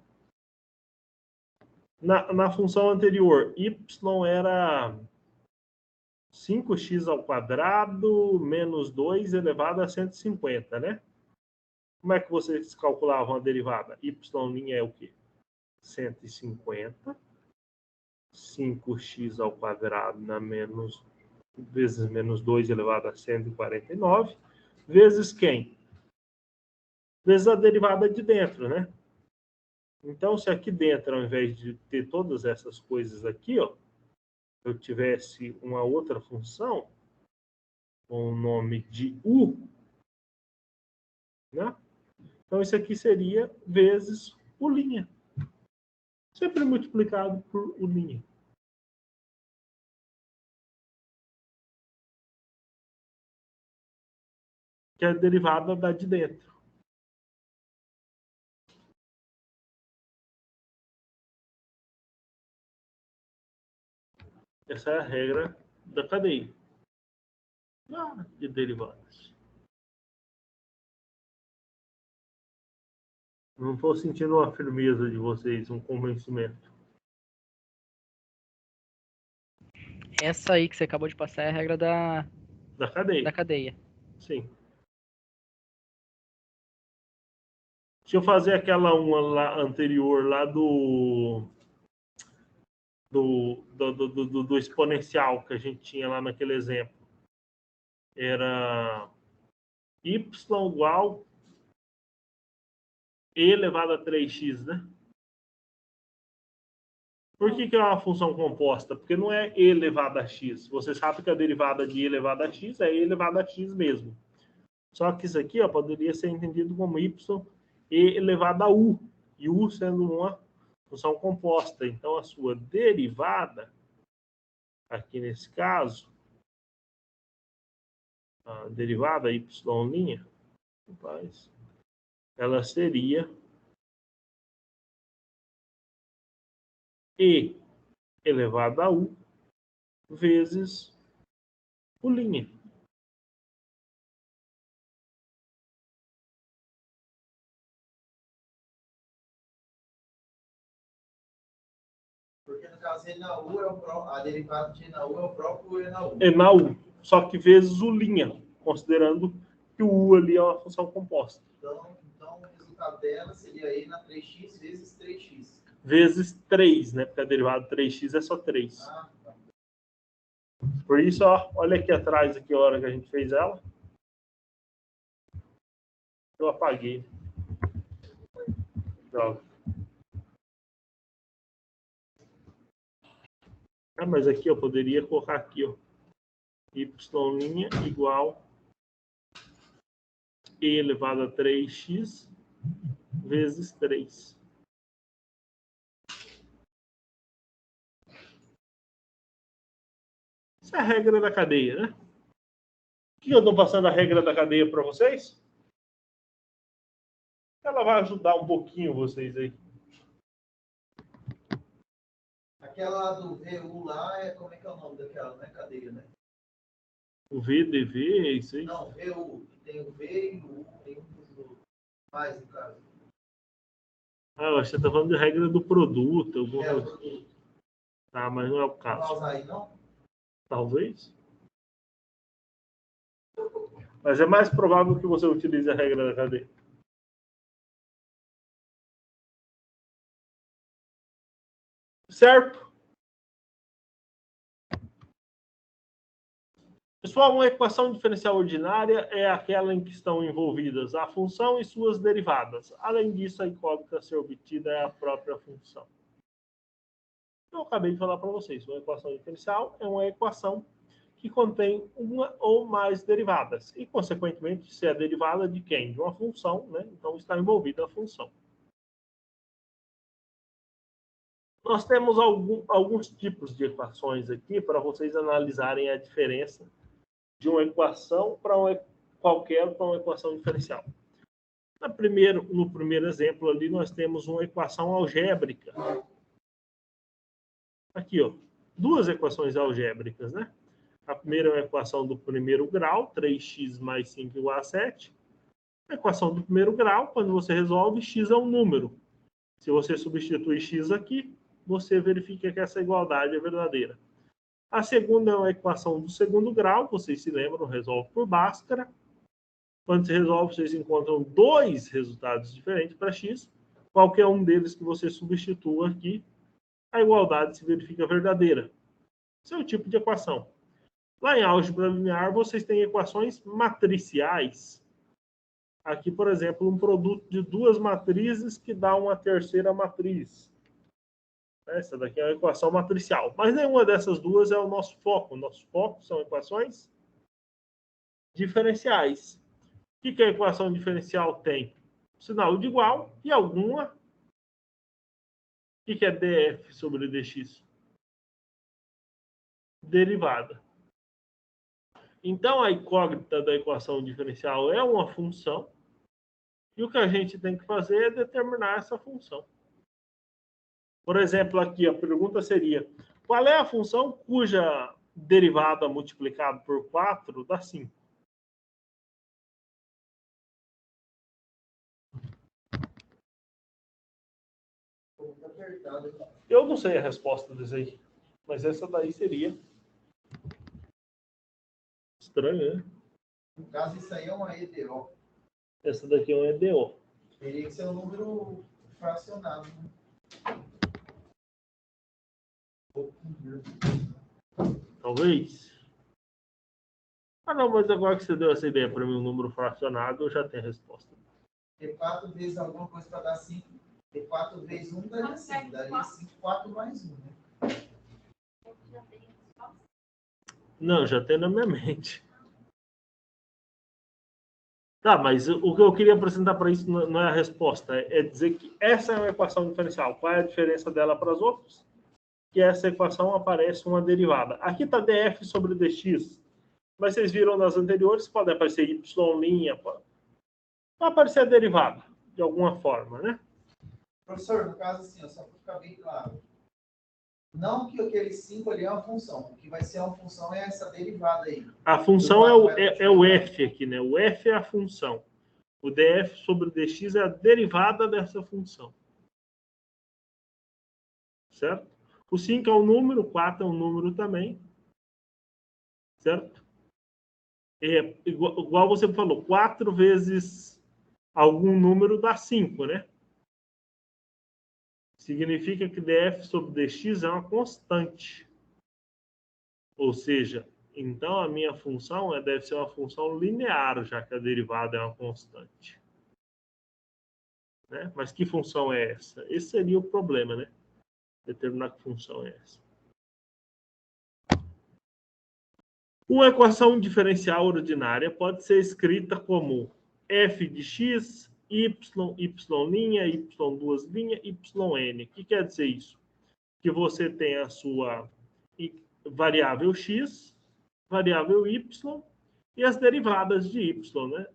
Na função anterior, y era 5x ao quadrado menos 2 elevado a 150, né? Como é que vocês calculavam a derivada? Y' é o quê? 150. 5x ao quadrado na vezes menos 2 elevado a 149, vezes quem? Vezes a derivada de dentro, né? Então, se aqui dentro, ao invés de ter todas essas coisas aqui, ó, eu tivesse uma outra função, com o nome de U, né? Então, isso aqui seria vezes U'. Sempre multiplicado por U'. Que é a derivada da de dentro. Essa é a regra da cadeia de derivadas. Não estou sentindo uma firmeza de vocês, um convencimento. Essa aí que você acabou de passar é a regra da cadeia. Da cadeia. Sim. Deixa eu fazer aquela uma lá, anterior lá do exponencial que a gente tinha lá naquele exemplo. Era y igual e elevado a 3x, né? Por que é uma função composta? Porque não é e elevado a x. Você sabe que a derivada de e elevado a x é e elevado a x mesmo. Só que isso aqui poderia ser entendido como y e elevado a u. E u sendo uma função composta. Então, a sua derivada, aqui nesse caso, a derivada y', ela seria e elevado a u vezes u'. Porque no caso, E na U a derivada de E na U é o próprio E na U. É na u, só que vezes u', considerando que o u ali é uma função composta. Então o resultado dela seria E na 3x vezes 3x. Vezes 3, né? Porque a derivada de 3x é só 3. Ah, tá. Por isso, olha aqui atrás, aqui a hora que a gente fez ela. Eu apaguei. Droga. Mas aqui eu poderia colocar aqui, ó. Y' igual E elevado a 3x vezes 3. Essa é a regra da cadeia, né? O que eu estou passando a regra da cadeia para vocês? Ela vai ajudar um pouquinho vocês aí. Aquela do VU lá, como é que é o nome daquela? Não é cadeia, né? O VDV, é isso aí? Não, VU. Tem o V e o U. Tem um dos mais, no caso. Eu acho que você está falando de regra do produto. O produto. Tá, mas não é o Não vai caso. usar aí, não? Talvez. Mas é mais provável que você utilize a regra da cadeia. Certo? Pessoal, uma equação diferencial ordinária é aquela em que estão envolvidas a função e suas derivadas. Além disso, a incógnita a ser obtida é a própria função. Eu acabei de falar para vocês, uma equação diferencial é uma equação que contém uma ou mais derivadas. E, consequentemente, se é derivada de quem? De uma função, né? Então, está envolvida a função. Nós temos alguns tipos de equações aqui para vocês analisarem a diferença de uma equação para uma equação diferencial. No primeiro exemplo ali, nós temos uma equação algébrica. Aqui, ó, duas equações algébricas, né? A primeira é uma equação do primeiro grau, 3x mais 5 igual a 7. A equação do primeiro grau, quando você resolve, x é um número. Se você substitui x aqui, você verifica que essa igualdade é verdadeira. A segunda é uma equação do segundo grau, vocês se lembram, resolve por Bhaskara. Quando você resolve, vocês encontram dois resultados diferentes para x. Qualquer um deles que você substitua aqui, a igualdade se verifica verdadeira. Esse é o tipo de equação. Lá em álgebra linear, vocês têm equações matriciais. Aqui, por exemplo, um produto de duas matrizes que dá uma terceira matriz. Essa daqui é uma equação matricial. Mas nenhuma dessas duas é o nosso foco. O nosso foco são equações diferenciais. O que a equação diferencial tem? Sinal de igual e alguma. O que é df sobre dx? Derivada. Então, a incógnita da equação diferencial é uma função. E o que a gente tem que fazer é determinar essa função. Por exemplo, aqui a pergunta seria: qual é a função cuja derivada multiplicada por 4 dá 5? Eu não sei a resposta disso aí, mas essa daí seria estranho, né? No caso, isso aí é uma EDO. Essa daqui é um EDO. Teria que ser um número fracionado, né? Talvez. Ah, não, mas agora que você deu essa ideia para mim, um número fracionado, eu já tenho a resposta. Ter 4 vezes alguma coisa para dar 5. Ter 4 vezes 1 daria 5. Daria 5, 4 mais 1, né? Não, já tem na minha mente. Tá, mas o que eu queria apresentar para isso não é a resposta. É dizer que essa é uma equação diferencial. Qual é a diferença dela para as outras? Que essa equação aparece uma derivada. Aqui está df sobre dx. Mas vocês viram nas anteriores, pode aparecer y', pode aparecer a derivada, de alguma forma, né? Professor, no caso assim, só para ficar bem claro. Não que aquele 5 ali é uma função. O que vai ser uma função é essa derivada aí. A função é o f aqui, né? O f é a função. O df sobre dx é a derivada dessa função. Certo? O 5 é um número, o 4 é um número também. Certo? É, igual você falou, 4 vezes algum número dá 5, né? Significa que df sobre dx é uma constante. Ou seja, então a minha função deve ser uma função linear, já que a derivada é uma constante. Né? Mas que função é essa? Esse seria o problema, né? Determinar que função é essa. Uma equação diferencial ordinária pode ser escrita como f de x, y, y2', yn. O que quer dizer isso? Que você tem a sua variável x, variável y e as derivadas de y, né?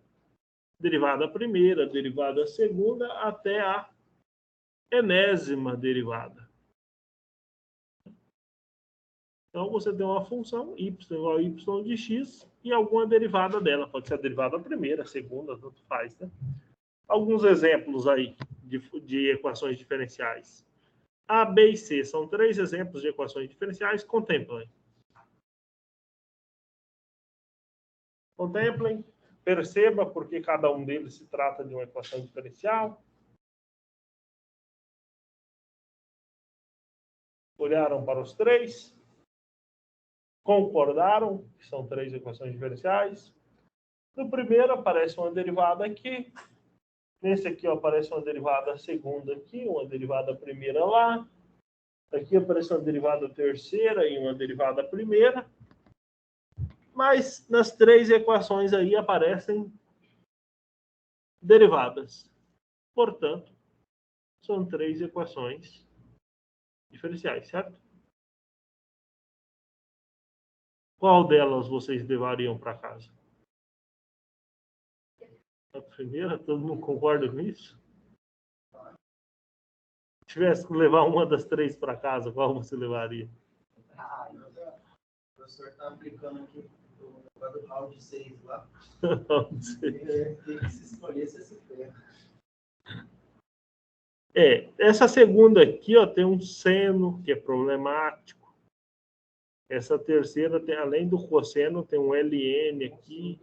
Derivada primeira, derivada segunda, até a enésima derivada. Então, você tem uma função y igual a y de x e alguma derivada dela. Pode ser a derivada primeira, segunda, tanto faz, né? Alguns exemplos aí de equações diferenciais. A, B e C são 3 exemplos de equações diferenciais. Contemplem. Contemplem, perceba porque cada um deles se trata de uma equação diferencial. Olharam para os 3. Concordaram que são 3 equações diferenciais. No primeiro aparece uma derivada aqui. Nesse aqui aparece uma derivada segunda aqui, uma derivada primeira lá. Aqui aparece uma derivada terceira e uma derivada primeira. Mas nas 3 equações aí aparecem derivadas. Portanto, são 3 equações diferenciais, certo? Qual delas vocês levariam para casa? A primeira, todo mundo concorda com isso? Se tivesse que levar uma das 3 para casa, qual você levaria? O professor está aplicando aqui do round 6 lá. Não sei. Tem que se escolher se se ferra. Essa segunda aqui, ó, tem um seno que é problemático. Essa terceira tem, além do cosseno, tem um ln aqui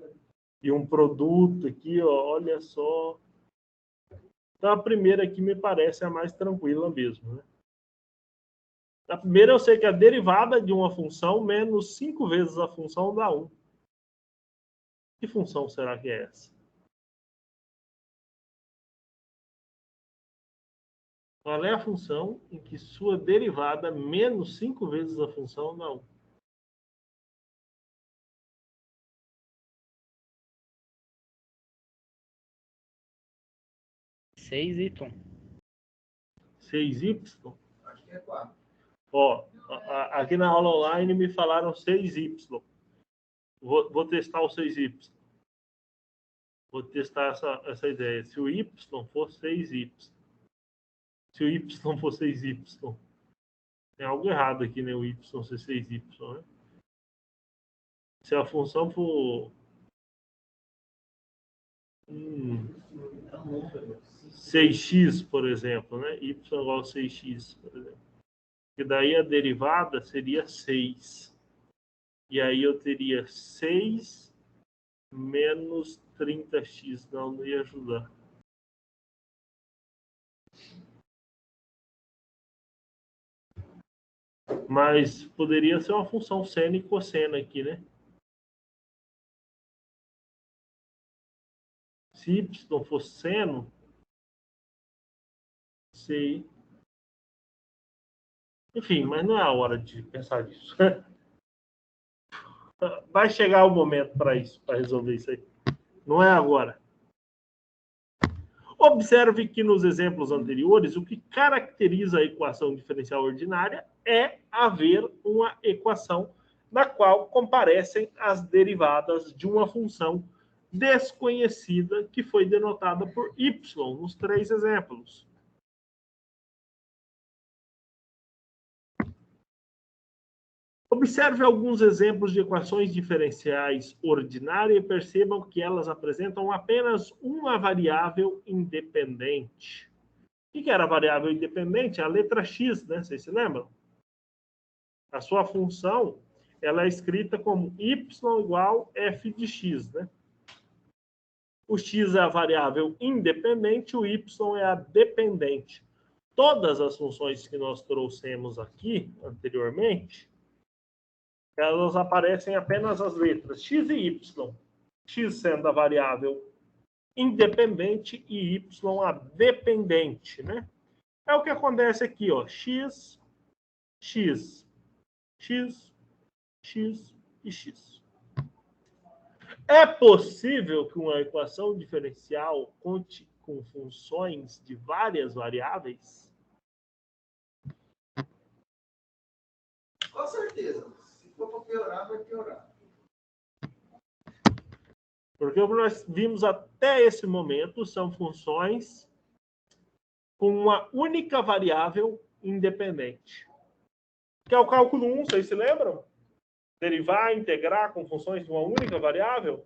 e um produto aqui, ó, olha só. Então a primeira aqui me parece a mais tranquila mesmo, né? A primeira eu sei que a derivada de uma função menos 5 vezes a função dá 1. Que função será que é essa? Qual é a função em que sua derivada menos 5 vezes a função dá 1? 6y. 6y? Acho que é 4. Ó, aqui na aula online me falaram 6y. Vou testar o 6y. Vou testar essa ideia. Se o y for 6y. Se o y for 6y. Tem algo errado aqui, né? O y ser 6y, né? Se a função for 6x, por exemplo, né? Y igual a 6x, por exemplo. E daí a derivada seria 6. E aí eu teria 6 menos 30x. Não ia ajudar. Mas poderia ser uma função seno e cosseno aqui, né? Se y for seno, sei. Enfim, mas não é a hora de pensar nisso. Vai chegar o momento para isso, para resolver isso aí. Não é agora. Observe que nos exemplos anteriores, o que caracteriza a equação diferencial ordinária é haver uma equação na qual comparecem as derivadas de uma função desconhecida que foi denotada por y nos 3 exemplos. Observe alguns exemplos de equações diferenciais ordinárias e percebam que elas apresentam apenas uma variável independente. O que era a variável independente? A letra x, né? Vocês se lembram? A sua função ela é escrita como y igual f de x, né? O x é a variável independente, o y é a dependente. Todas as funções que nós trouxemos aqui anteriormente, elas aparecem apenas as letras x e y. X sendo a variável independente e y a dependente, né? É o que acontece aqui, ó. X, x, x, x e x. É possível que uma equação diferencial conte com funções de várias variáveis? Com certeza. Se for para piorar, vai piorar. Porque o que nós vimos até esse momento são funções com uma única variável independente. Que é o cálculo 1, vocês se lembram? Derivar, integrar com funções de uma única variável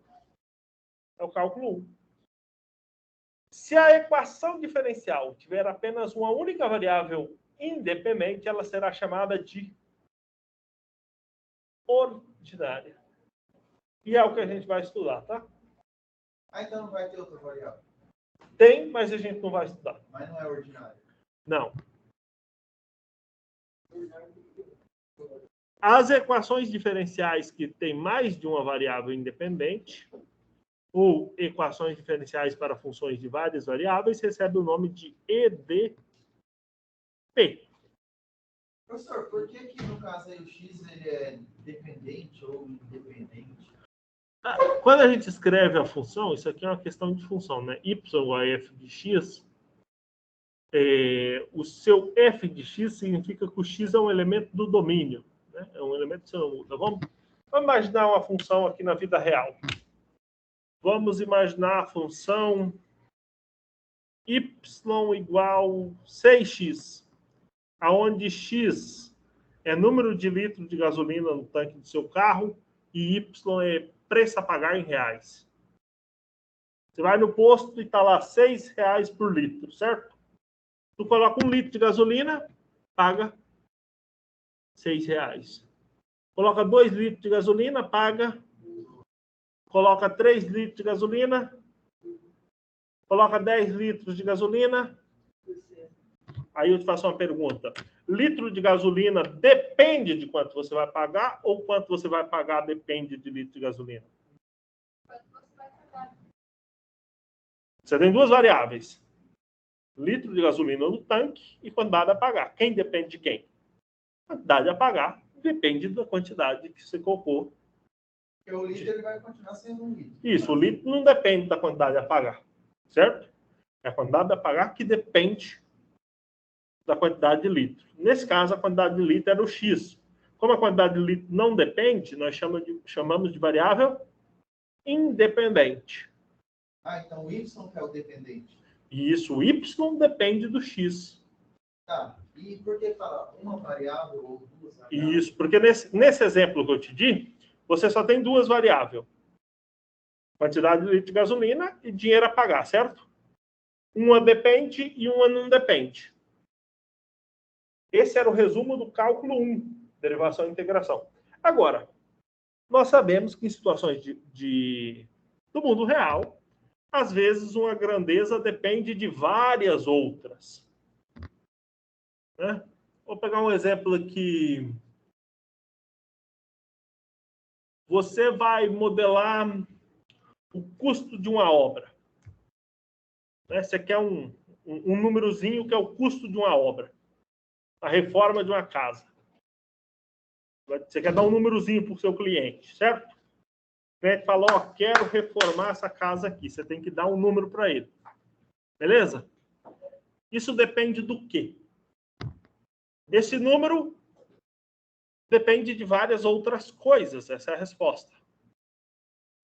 é o cálculo 1. Se a equação diferencial tiver apenas uma única variável independente, ela será chamada de ordinária. E é o que a gente vai estudar, tá? Ah, então não vai ter outra variável. Tem, mas a gente não vai estudar. Mas não é ordinário. Não. As equações diferenciais que têm mais de uma variável independente, ou equações diferenciais para funções de várias variáveis, recebem o nome de EDP. Professor, por que no caso aí o x ele é dependente ou independente? Quando a gente escreve a função, isso aqui é uma questão de função, né? Y igual a f de x, o seu f de x significa que o x é um elemento do domínio, né? É um elemento que você não muda. Vamos imaginar uma função aqui na vida real. Vamos imaginar a função y igual 6x, aonde x é número de litros de gasolina no tanque do seu carro e y é preço a pagar em reais. Você vai no posto e está lá R$6 por litro, certo? Tu coloca 1 litro de gasolina, paga R$6. Coloca 2 litros de gasolina, paga. Coloca 3 litros de gasolina. Coloca 10 litros de gasolina. Aí eu te faço uma pergunta. Litro de gasolina depende de quanto você vai pagar ou quanto você vai pagar depende de litro de gasolina? Você tem duas variáveis. Litro de gasolina no tanque e quantidade a pagar. Quem depende de quem? Quantidade a pagar depende da quantidade que você colocou. Porque o litro ele vai continuar sendo um litro. Isso, o litro não depende da quantidade a pagar. Certo? É a quantidade a pagar que depende da quantidade de litro. Nesse caso, a quantidade de litro era o X. Como a quantidade de litro não depende, nós chamamos de variável independente. Então o Y que é o dependente. E isso, o Y depende do X. Tá. E por que falar uma variável ou duas variáveis? Isso, porque nesse exemplo que eu te di, você só tem duas variáveis. Quantidade de litro de gasolina e dinheiro a pagar, certo? Uma depende e uma não depende. Esse era o resumo do cálculo 1, derivação e integração. Agora, nós sabemos que em situações do mundo real, às vezes uma grandeza depende de várias outras. Né? Vou pegar um exemplo aqui. Você vai modelar o custo de uma obra. Né? Você quer um númerozinho que é o custo de uma obra. A reforma de uma casa. Você quer dar um númerozinho para o seu cliente, certo? O cliente fala, quero reformar essa casa aqui. Você tem que dar um número para ele. Beleza? Isso depende do quê? Esse número depende de várias outras coisas. Essa é a resposta.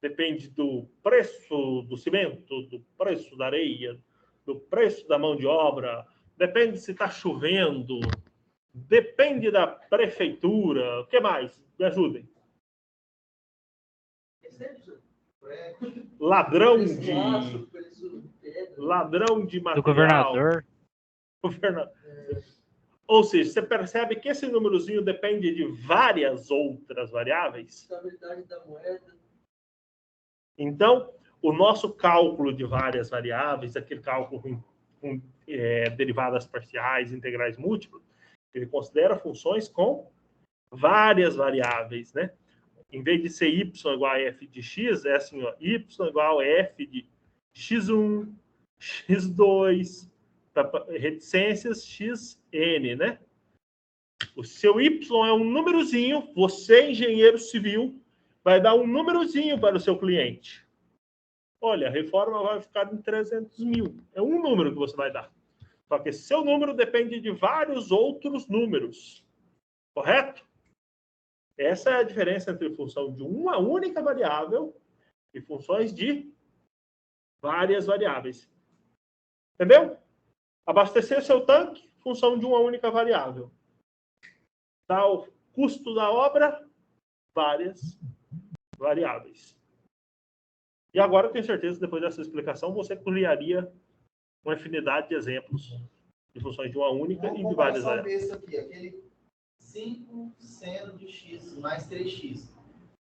Depende do preço do cimento, do preço da areia, do preço da mão de obra. Depende se está chovendo. Depende da prefeitura. O que mais? Me ajudem. Ladrão de material. Do governador. Ou seja, você percebe que esse númerozinho depende de várias outras variáveis? Estabilidade da moeda. Então, o nosso cálculo de várias variáveis, aquele cálculo com derivadas parciais, integrais múltiplas, ele considera funções com várias variáveis, né? Em vez de ser y igual a f de x, é assim, y igual a f de x1, x2, reticências xn, né? O seu y é um númerozinho, você, engenheiro civil, vai dar um númerozinho para o seu cliente. Olha, a reforma vai ficar em 300 mil. É um número que você vai dar. Só que seu número depende de vários outros números. Correto? Essa é a diferença entre função de uma única variável e funções de várias variáveis. Entendeu? Abastecer seu tanque, função de uma única variável. Tá, o custo da obra, várias variáveis. E agora eu tenho certeza, depois dessa explicação, você criaria uma infinidade de exemplos de funções de uma única e de várias variáveis. Aqui, aquele 5 seno de x mais 3x.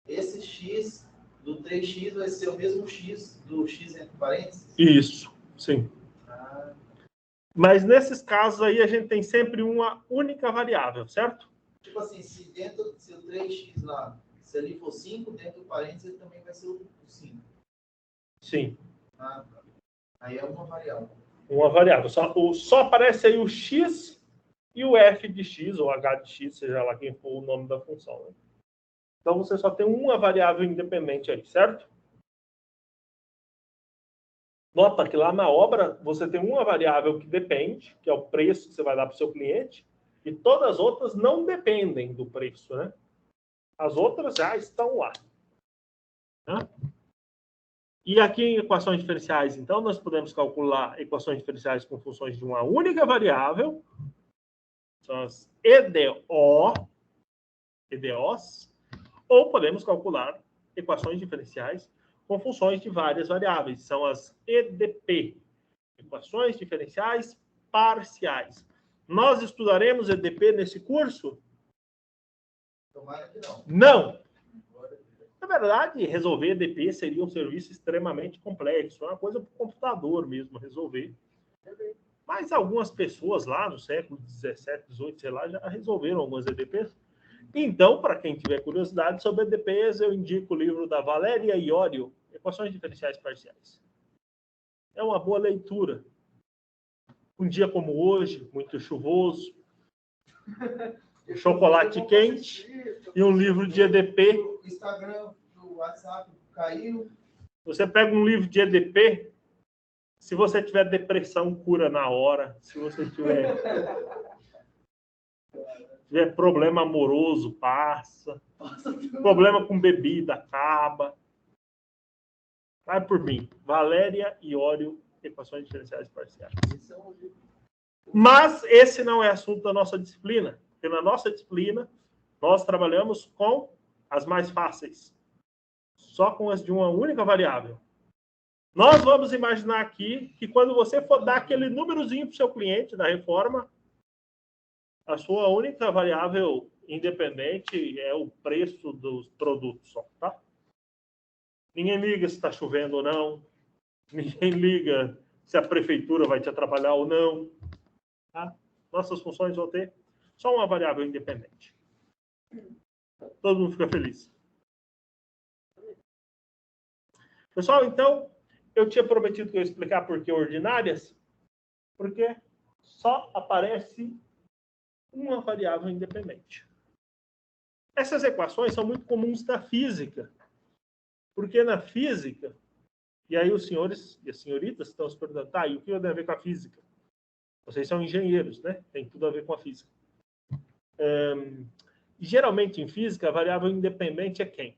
Esse x do 3x vai ser o mesmo x do x entre parênteses? Isso, sim. Mas nesses casos aí a gente tem sempre uma única variável, certo? Tipo assim, se o 3x lá, se ali for 5, dentro do parênteses ele também vai ser o 5. Sim. Tá. Aí é uma variável. Uma variável. Só aparece aí o x e o f de x, ou h de x, seja lá quem for o nome da função. Né? Então você só tem uma variável independente aí, certo? Nota que lá na obra você tem uma variável que depende, que é o preço que você vai dar para o seu cliente, e todas as outras não dependem do preço, né? As outras já estão lá. Né? E aqui em equações diferenciais, então, nós podemos calcular equações diferenciais com funções de uma única variável, são as EDOs, ou podemos calcular equações diferenciais com funções de várias variáveis, são as EDP, equações diferenciais parciais. Nós estudaremos EDP nesse curso? Tomara que não. Não! Na verdade, resolver EDP seria um serviço extremamente complexo, é uma coisa para o computador mesmo resolver. Mas algumas pessoas lá no século 17, 18, sei lá, já resolveram algumas EDPs. Então, para quem tiver curiosidade sobre EDPs, eu indico o livro da Valéria Iorio, Equações Diferenciais Parciais. É uma boa leitura. Um dia como hoje, muito chuvoso, chocolate quente e um livro de EDP. O Instagram, o WhatsApp caiu. Você pega um livro de EDP, Se você tiver depressão, cura na hora. Se você tiver problema amoroso, passa. Problema com bebida, acaba. Vai por mim. Valéria Iorio, equações diferenciais parciais. Mas esse não é assunto da nossa disciplina. Porque na nossa disciplina, nós trabalhamos com as mais fáceis. Só com as de uma única variável. Nós vamos imaginar aqui que quando você for dar aquele númerozinho para o seu cliente da reforma, a sua única variável independente é o preço dos produtos só, tá? Ninguém liga se está chovendo ou não. Ninguém liga se a prefeitura vai te atrapalhar ou não. Tá? Nossas funções vão ter só uma variável independente. Todo mundo fica feliz. Pessoal, então, eu tinha prometido que eu ia explicar por que ordinárias, porque só aparece uma variável independente. Essas equações são muito comuns na física, porque na física, e aí os senhores e as senhoritas estão se perguntando, tá, e o que tem a ver com a física? Vocês são engenheiros, né? Tem tudo a ver com a física. Geralmente, em física, a variável independente é quem?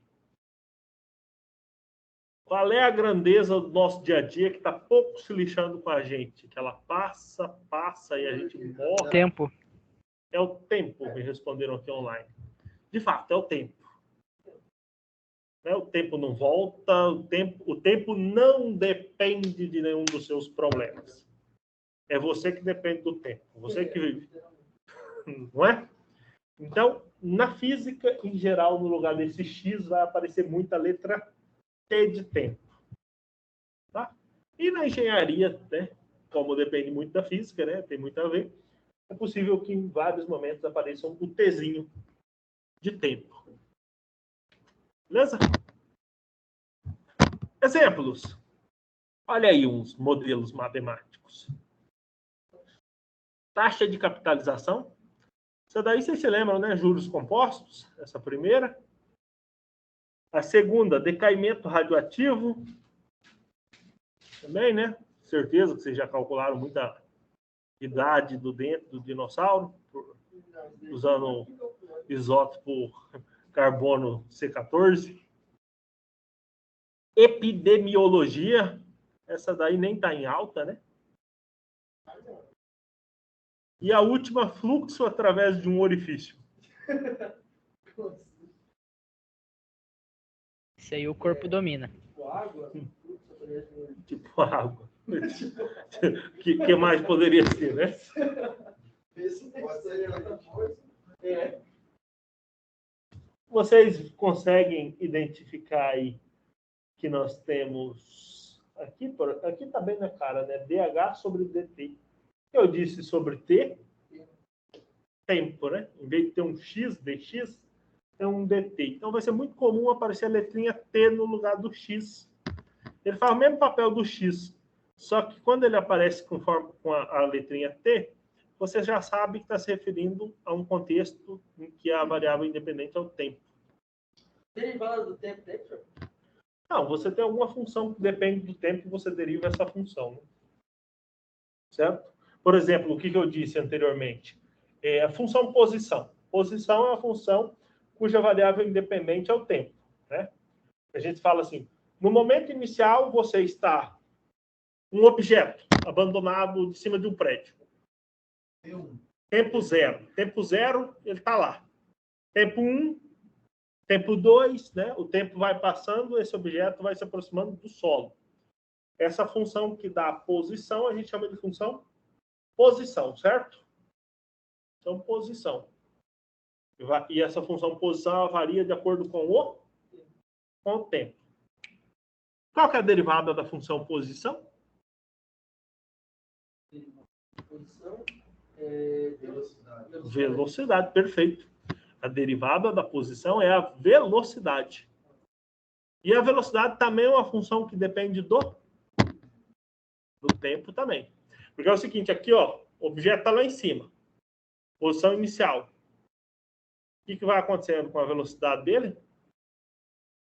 Qual é a grandeza do nosso dia a dia que está pouco se lixando com a gente? Que ela passa e a gente morre. Tempo. É o tempo, me responderam aqui online. De fato, é o tempo. O tempo não volta, o tempo não depende de nenhum dos seus problemas. É você que depende do tempo. Você que vive. Não é? Então, na física, em geral, no lugar desse X, vai aparecer muita letra T de tempo. Tá? E na engenharia, né, como depende muito da física, né, tem muito a ver, é possível que em vários momentos apareça um Tzinho de tempo. Beleza? Exemplos. Olha aí uns modelos matemáticos. Taxa de capitalização. Essa daí vocês se lembram, né? Juros compostos. Essa primeira. A segunda, decaimento radioativo. Também, né? Certeza que vocês já calcularam muita idade do dentro do dinossauro, usando isótopo carbono C14. Epidemiologia. Essa daí nem está em alta, né? E a última, fluxo através de um orifício. Isso aí o corpo domina. Tipo água. que mais poderia ser, né? Vocês conseguem identificar aí que nós temos aqui está bem na cara, né? DH sobre DT. Eu disse sobre T, tempo, né? Em vez de ter um X, DX, é um DT. Então vai ser muito comum aparecer a letrinha T no lugar do X. Ele faz o mesmo papel do X, só que quando ele aparece com a letrinha T, você já sabe que está se referindo a um contexto em que a variável independente é o tempo. Derivada do tempo, né, professor? Não, você tem alguma função que depende do tempo e você deriva essa função. Né? Certo? Por exemplo, o que eu disse anteriormente? É a função posição. Posição é uma função cuja variável independente é o tempo. Né? A gente fala assim, no momento inicial você está um objeto abandonado de cima de um prédio. Tempo zero. Tempo zero, ele está lá. Tempo 1, tempo 2, né? O tempo vai passando, esse objeto vai se aproximando do solo. Essa função que dá a posição, a gente chama de função posição, certo? Então, posição. E essa função posição varia de acordo com o tempo. Qual que é a derivada da função posição? Posição, Velocidade, perfeito. A derivada da posição é a velocidade. E a velocidade também é uma função que depende do tempo também. Porque é o seguinte, aqui, ó, o objeto está lá em cima. Posição inicial. O que vai acontecendo com a velocidade dele?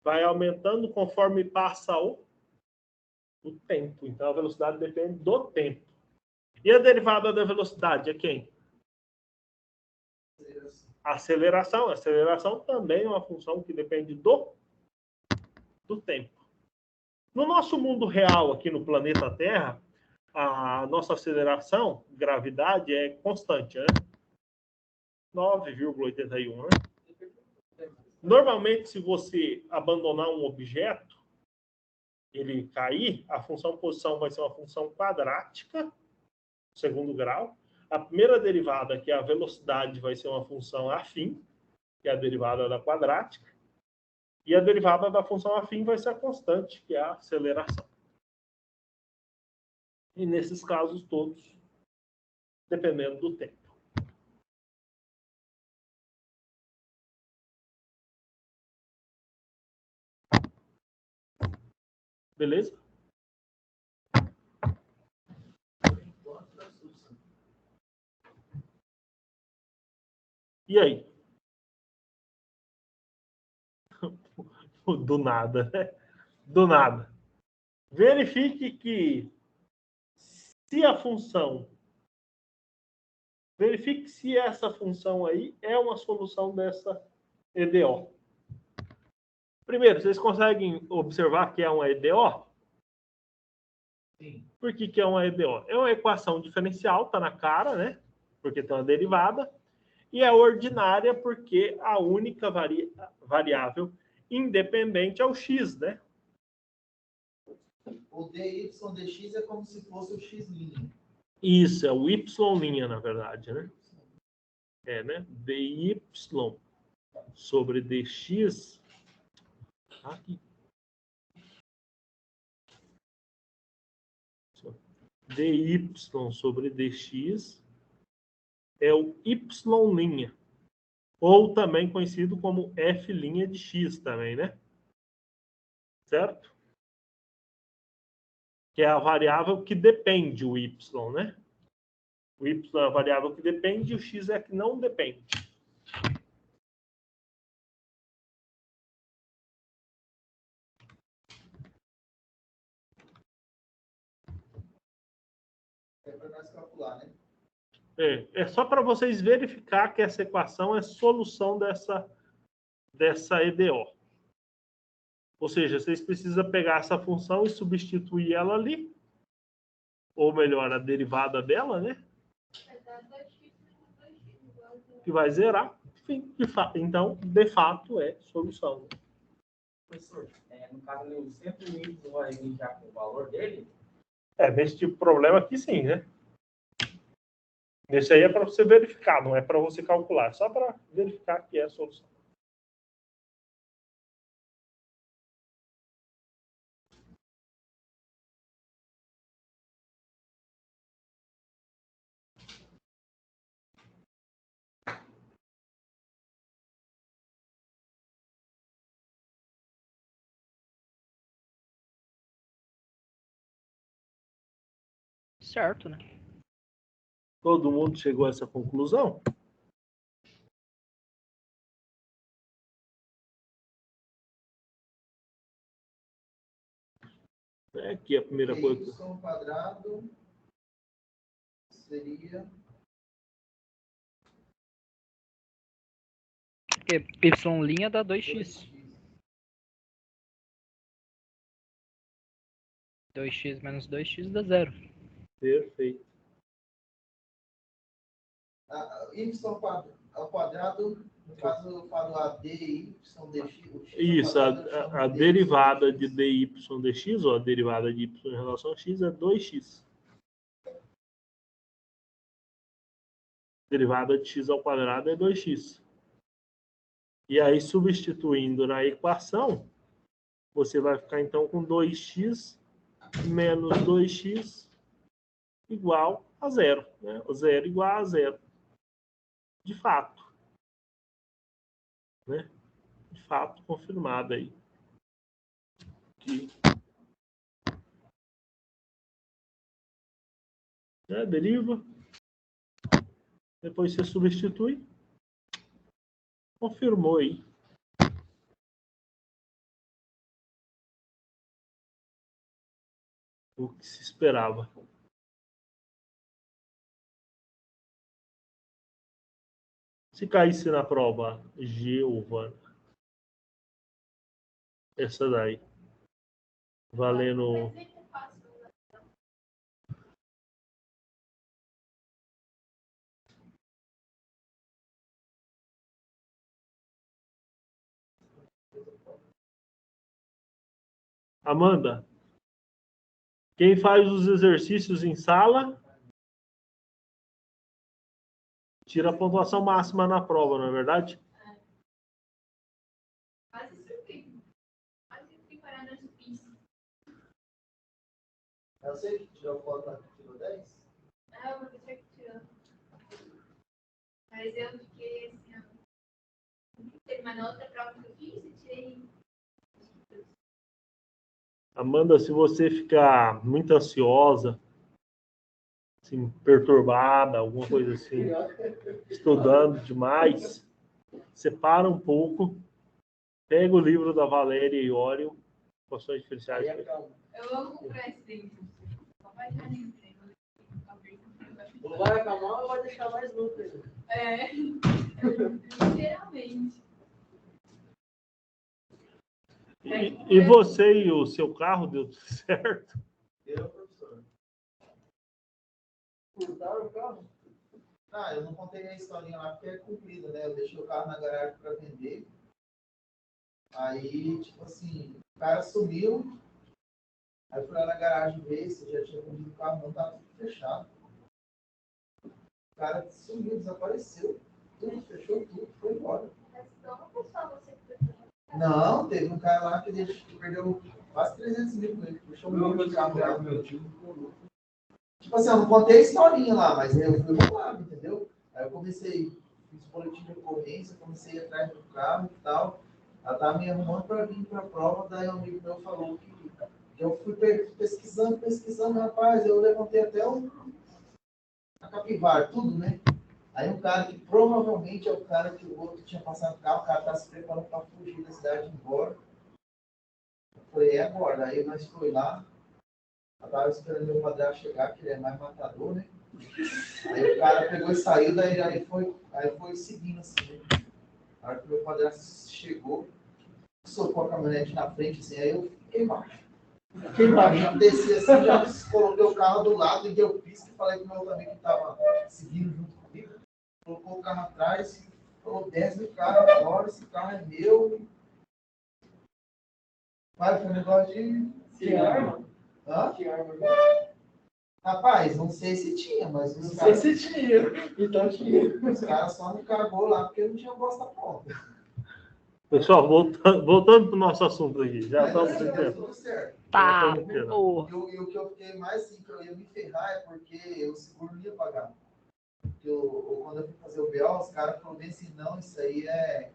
Vai aumentando conforme passa o O tempo. Então, a velocidade depende do tempo. E a derivada da velocidade é quem? A aceleração. A aceleração também é uma função que depende do tempo. No nosso mundo real, aqui no planeta Terra, a nossa aceleração, gravidade, é constante, né? 9,81, né? Normalmente, se você abandonar um objeto, ele cair, a função posição vai ser uma função quadrática, segundo grau. A primeira derivada, que é a velocidade, vai ser uma função afim, que é a derivada da quadrática. E a derivada da função afim vai ser a constante, que é a aceleração. E nesses casos todos, dependendo do tempo. Beleza? E aí? Do nada, né? Do nada. Verifique que se a função... Verifique se essa função aí é uma solução dessa EDO. Primeiro, vocês conseguem observar que é uma EDO? Sim. Por que é uma EDO? É uma equação diferencial, tá na cara, né? Porque tem uma derivada. E é ordinária porque a única variável independente é o x, né? O dy dx é como se fosse o x'. Isso, é o y', na verdade, né? É, né? dy sobre dx... Aqui. dy sobre dx é o y', ou também conhecido como f' de x também, né? Certo? Que é a variável que depende o y, né? O y é a variável que depende e o x é a que não depende. É para nós calcular, né? É só para vocês verificar que essa equação é solução dessa EDO. Ou seja, vocês precisam pegar essa função e substituir ela ali. Ou melhor, a derivada dela, né? Que vai zerar. Enfim, então, de fato, é solução. Professor, no caso, o sempre o y vai vir já com o valor dele? Nesse tipo de problema aqui sim, né? Esse aí é para você verificar, não é para você calcular. É só para verificar que é a solução. Certo, né? Todo mundo chegou a essa conclusão? Aqui a primeira coisa. Y ao quadrado seria... Porque y' dá 2x. 2x menos 2x dá 0. Perfeito. Y ao quadrado, no caso, eu falo a dy dx. Isso, a derivada de dy dx, ou a derivada de y em relação a x, é 2x. Derivada de x ao quadrado é 2x. E aí, substituindo na equação, você vai ficar, então, com 2x menos 2x igual a 0. Né? O 0 igual a 0. De fato. Né? De fato, confirmado aí. Que deriva. Depois você substitui. Confirmou aí. o que se esperava. Se caísse na prova, Giovana, essa daí, valendo... Amanda, quem faz os exercícios em sala tira a pontuação máxima na prova, não é verdade? Quase surpreendo. Quase fui parar na difícil. Eu sei que tirou foto lá que tirou 10. Ah, uma pessoa que tirou. Mas eu fiquei assim, ó. Teve uma outra prova que eu fiz e tirei. Amanda, se você ficar muito ansiosa, assim, perturbada, alguma coisa assim, estudando demais, separa um pouco, pega o livro da Valéria Iorio, Equações Diferenciais. Eu amo comprar esse livro. Só vai dar livro. Não vai acalmar ou vai deixar mais luta? É, literalmente. E você e o seu carro, deu tudo certo? Eu, professor. Furtaram o carro? Ah, eu não contei a historinha lá porque é comprida, né? Eu deixei o carro na garagem para vender. Aí, tipo assim, o cara sumiu. Aí eu fui lá na garagem ver se já tinha vendido o carro, não tava tudo fechado. O cara sumiu, desapareceu. Tudo, fechou tudo, foi embora. Mas só uma pessoa você Não, teve um cara lá que perdeu quase 300 mil com ele. Puxou um monte de carro lá. Tipo assim, eu não contei a historinha lá, mas eu fui roubado, entendeu? Aí eu comecei, fiz boletim de ocorrência, comecei a ir atrás do carro e tal. Ela tava me arrumando para vir para a prova, daí um amigo meu falou que eu fui pesquisando, rapaz, eu levantei até a capivara, tudo, né? Aí um cara que provavelmente é o cara que o outro tinha passado o carro, o cara tá se preparando para fugir da cidade e ir embora. Eu falei, é agora. Aí nós foi lá, eu tava esperando meu padrasto chegar, que ele é mais matador, né? Aí o cara pegou e saiu, daí aí foi seguindo assim, né? Na hora que meu padrasto chegou, socou a caminhonete na frente, assim, aí eu fiquei embaixo. Fiquei embaixo, já desci assim, já coloquei o carro do lado e deu pista e falei pro meu outro amigo que tava seguindo junto comigo. Colocou o carro atrás e falou, desce do carro agora, esse carro é meu. Vai, foi um negócio de... Tinha arma? Hã? Tinha arma. Rapaz, não sei se tinha, mas Não sei se tinha. Então tinha. os caras só não cagou lá porque não tinha bosta pronta. Pessoal, voltando para o nosso assunto aqui. Já Mas estamos assim, sem deu tempo. tudo certo. Tá, Já estamos tendo. ô, E o que eu fiquei mais assim, que eu ia me ferrar é porque o seguro não ia pagar. Porque quando eu fui fazer o BO, os caras falaram bem assim, não, isso aí é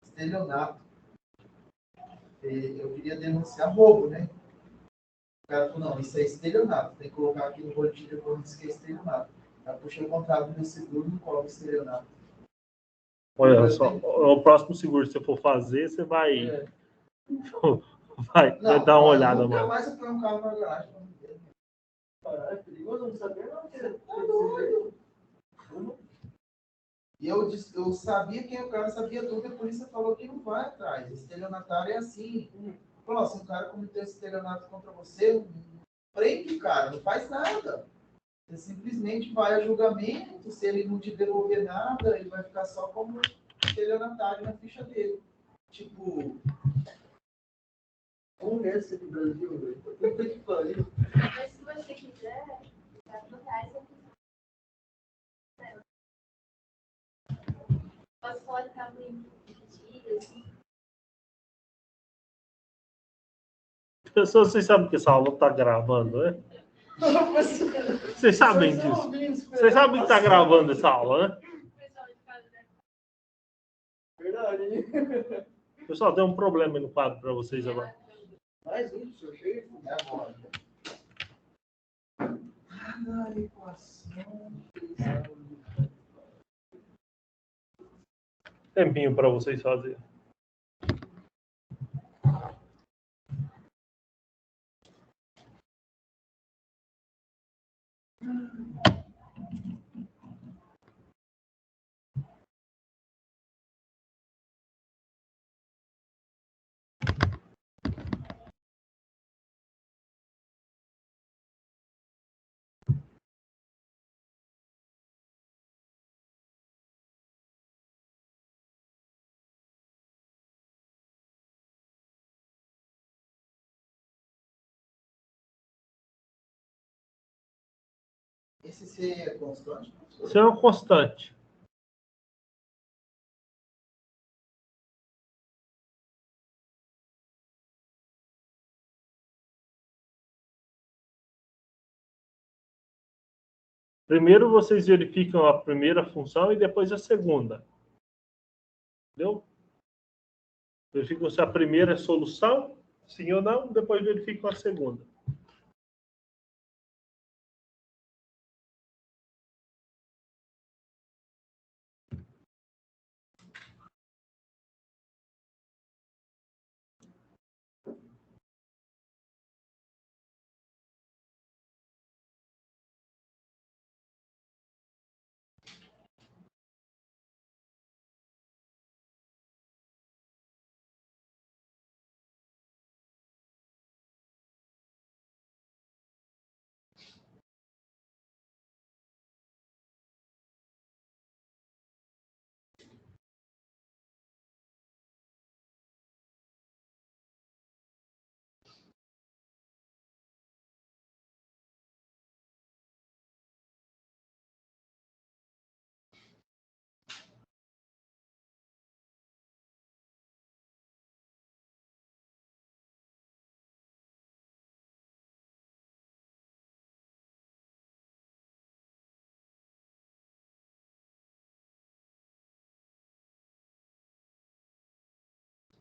estelionato. E eu queria denunciar roubo, né? O cara falou, não, isso é estelionato. Tem que colocar aqui no boletim de ocorrência que é estelionato. Aí eu puxei o contrato do meu seguro e não coloca estelionato. Olha só, o próximo seguro que você for fazer, você vai, É. vai dar uma olhada, nunca mano. mais eu ponho um carro na garagem. Caralho, é perigoso, não sabia não. Tá doido. E eu sabia quem o cara, sabia tudo, e a polícia falou que não vai atrás. Estelionatário é assim. Falou, se um cara cometeu estelionato contra você, não prende o cara, não faz nada. Você simplesmente vai a julgamento, se ele não te devolver nada, ele vai ficar só como estelionatário na ficha dele. Tipo, Vamos ver se no Brasil, velho. Puta que pariu. Mas se você quiser, R$4 eu posso colocar muito assim. Pessoas, vocês sabem que essa aula está gravando, né? Vocês sabem disso. Vocês sabem que está gravando essa aula, né? Pessoal de casa, né? Verdade, hein? Pessoal, tem um problema aí no quadro para vocês agora. Mais um, seu cheio. é agora. Cada equação. Tempinho para vocês fazerem. Esse C é constante? C é uma constante. Primeiro vocês verificam a primeira função e depois a segunda. Entendeu? Verificam se a primeira é solução, sim ou não, depois verificam a segunda.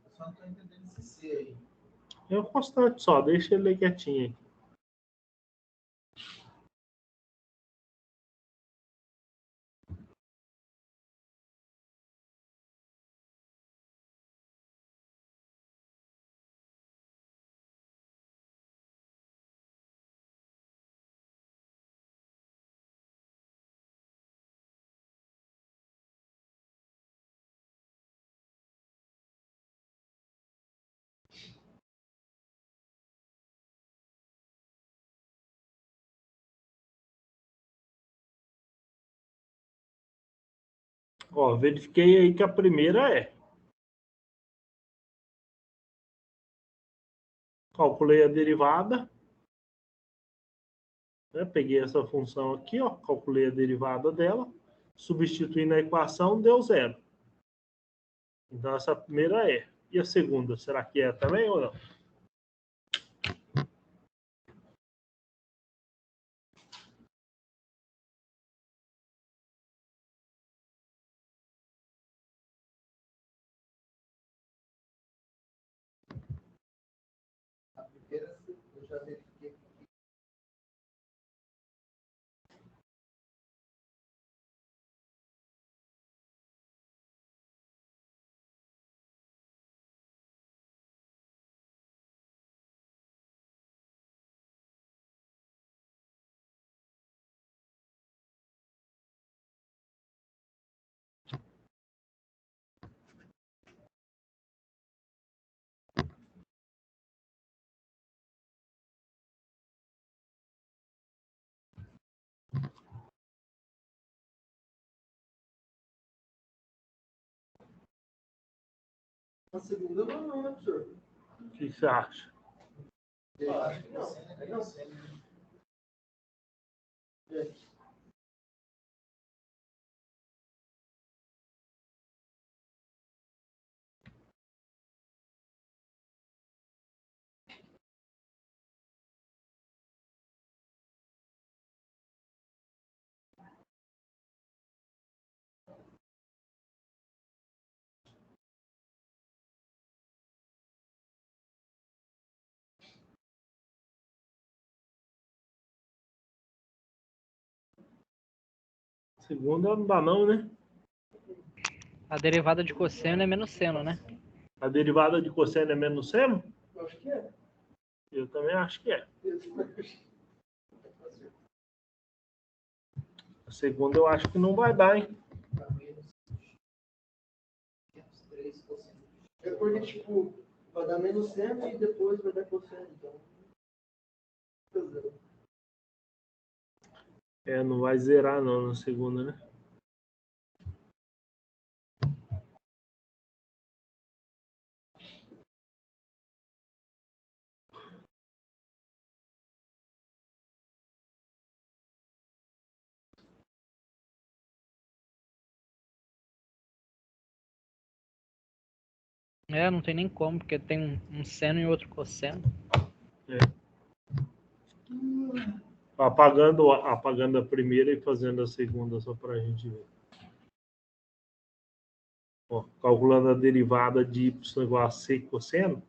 Eu só não estou entendendo esse C aí. É uma constante só, deixa ele quietinho aí. Ó, verifiquei aí que a primeira é. Calculei a derivada. Né? Peguei essa função aqui, ó, calculei a derivada dela. Substituí na equação, deu zero. Então, essa primeira é. E a segunda, será que é também ou não? A primeira eu já verifiquei. A segunda não, né, professor? O que você acha? Eu acho que não. Aí não sei. Segunda não dá não, né? A derivada de cosseno é menos seno, né? A derivada de cosseno é menos seno? Eu acho que é. Eu também acho que é. segunda eu acho que não vai dar, hein? Para menos 3%. É porque, tipo, vai dar menos 100 e depois vai dar cosseno. Então, Não vai zerar não na segunda, né? Não tem nem como, porque tem um seno e outro cosseno. Apagando a primeira e fazendo a segunda só para a gente ver. Ó, calculando a derivada de y igual a c cosseno,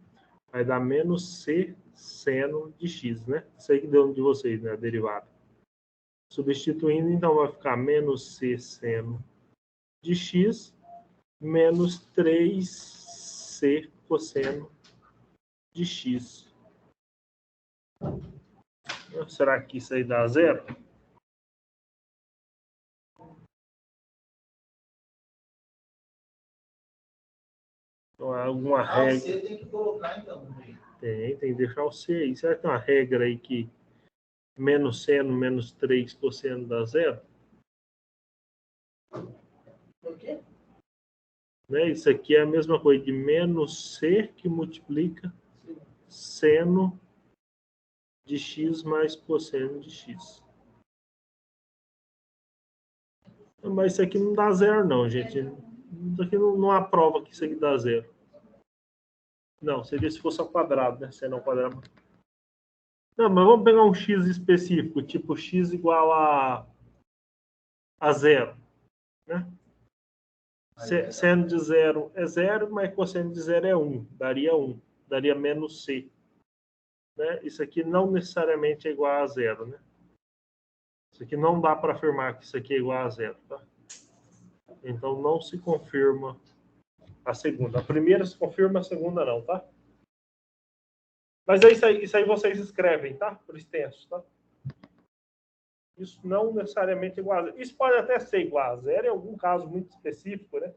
vai dar menos c seno de x, né? Isso aí que deu de vocês, né? A derivada. Substituindo, então, vai ficar menos c seno de x menos 3c cosseno de x. Será que isso aí dá zero? Então, alguma regra... C tem que colocar, então. Tem que deixar o C aí. Será que tem uma regra aí que menos seno, menos 3 cosseno dá zero? Por quê? Né? Isso aqui é a mesma coisa de menos C que multiplica seno de x mais cosseno de x. Mas isso aqui não dá zero, não, gente. Isso aqui não há prova que isso aqui dá zero. Não, seria se fosse ao quadrado, né? Seno ao quadrado. Não, mas vamos pegar um x específico, tipo x igual a zero, né? Seno de zero é zero, mas cosseno de zero é 1. Daria 1. Daria menos c. Né? Isso aqui não necessariamente é igual a zero, né? Isso aqui não dá para afirmar que isso aqui é igual a zero, tá? Então não se confirma a segunda. A primeira se confirma, a segunda não, tá? Mas é isso aí vocês escrevem, tá? Por extenso, tá? Isso não necessariamente é igual a zero. Isso pode até ser igual a zero em algum caso muito específico, né?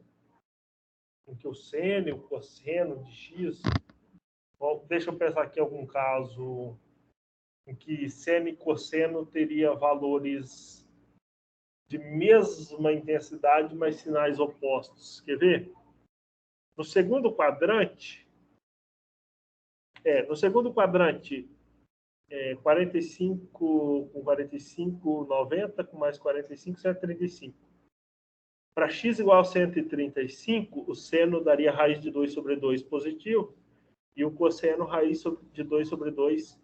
Em que o seno e o cosseno de x... Bom, deixa eu pensar aqui em algum caso em que seno e cosseno teria valores de mesma intensidade, mas sinais opostos. Quer ver? No segundo quadrante, 45 com 45, 90, com mais 45, 135. Para x igual a 135, o seno daria raiz de 2 sobre 2 positivo e o cosseno raiz de 2 sobre 2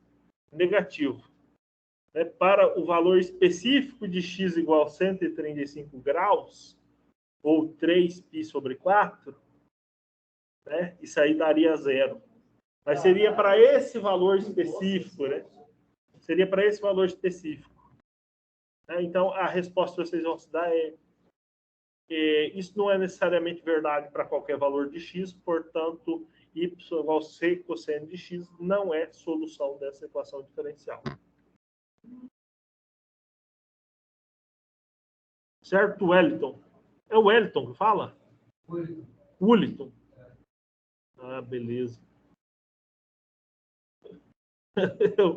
negativo. Para o valor específico de x igual a 135 graus, ou 3π sobre 4, né, isso aí daria zero. Mas seria para esse valor específico, né? Seria para esse valor específico. Então, a resposta que vocês vão se dar isso não é necessariamente verdade para qualquer valor de x, portanto, y igual a c cosseno de x não é solução dessa equação diferencial. Certo, Wellington? É o Wellington que fala? Wellington. Ah, beleza.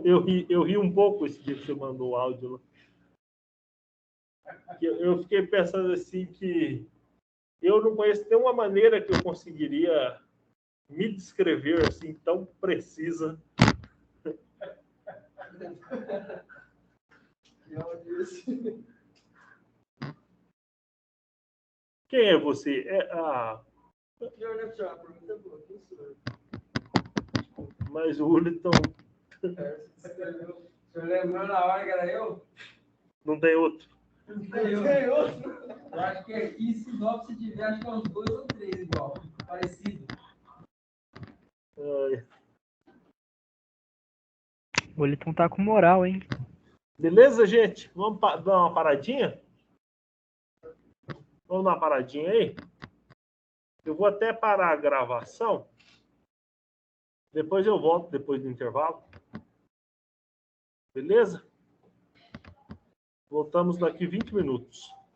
Eu ri um pouco esse dia que você mandou o áudio. Eu fiquei pensando assim que eu não conheço nenhuma maneira que eu conseguiria me descrever assim tão precisa. Quem é você? Mas o Wellington... Você lembrou na hora que era eu? Não tem outro. Não tem outro. Eu acho que aqui, se não, se tiver, acho que é uns 2 ou 3 igual. Parecido. O Wellington tá com moral, hein? Beleza, gente? Vamos dar uma paradinha? Vamos dar uma paradinha aí? Eu vou até parar a gravação. Depois eu volto, depois do intervalo. Beleza? Voltamos daqui 20 minutos.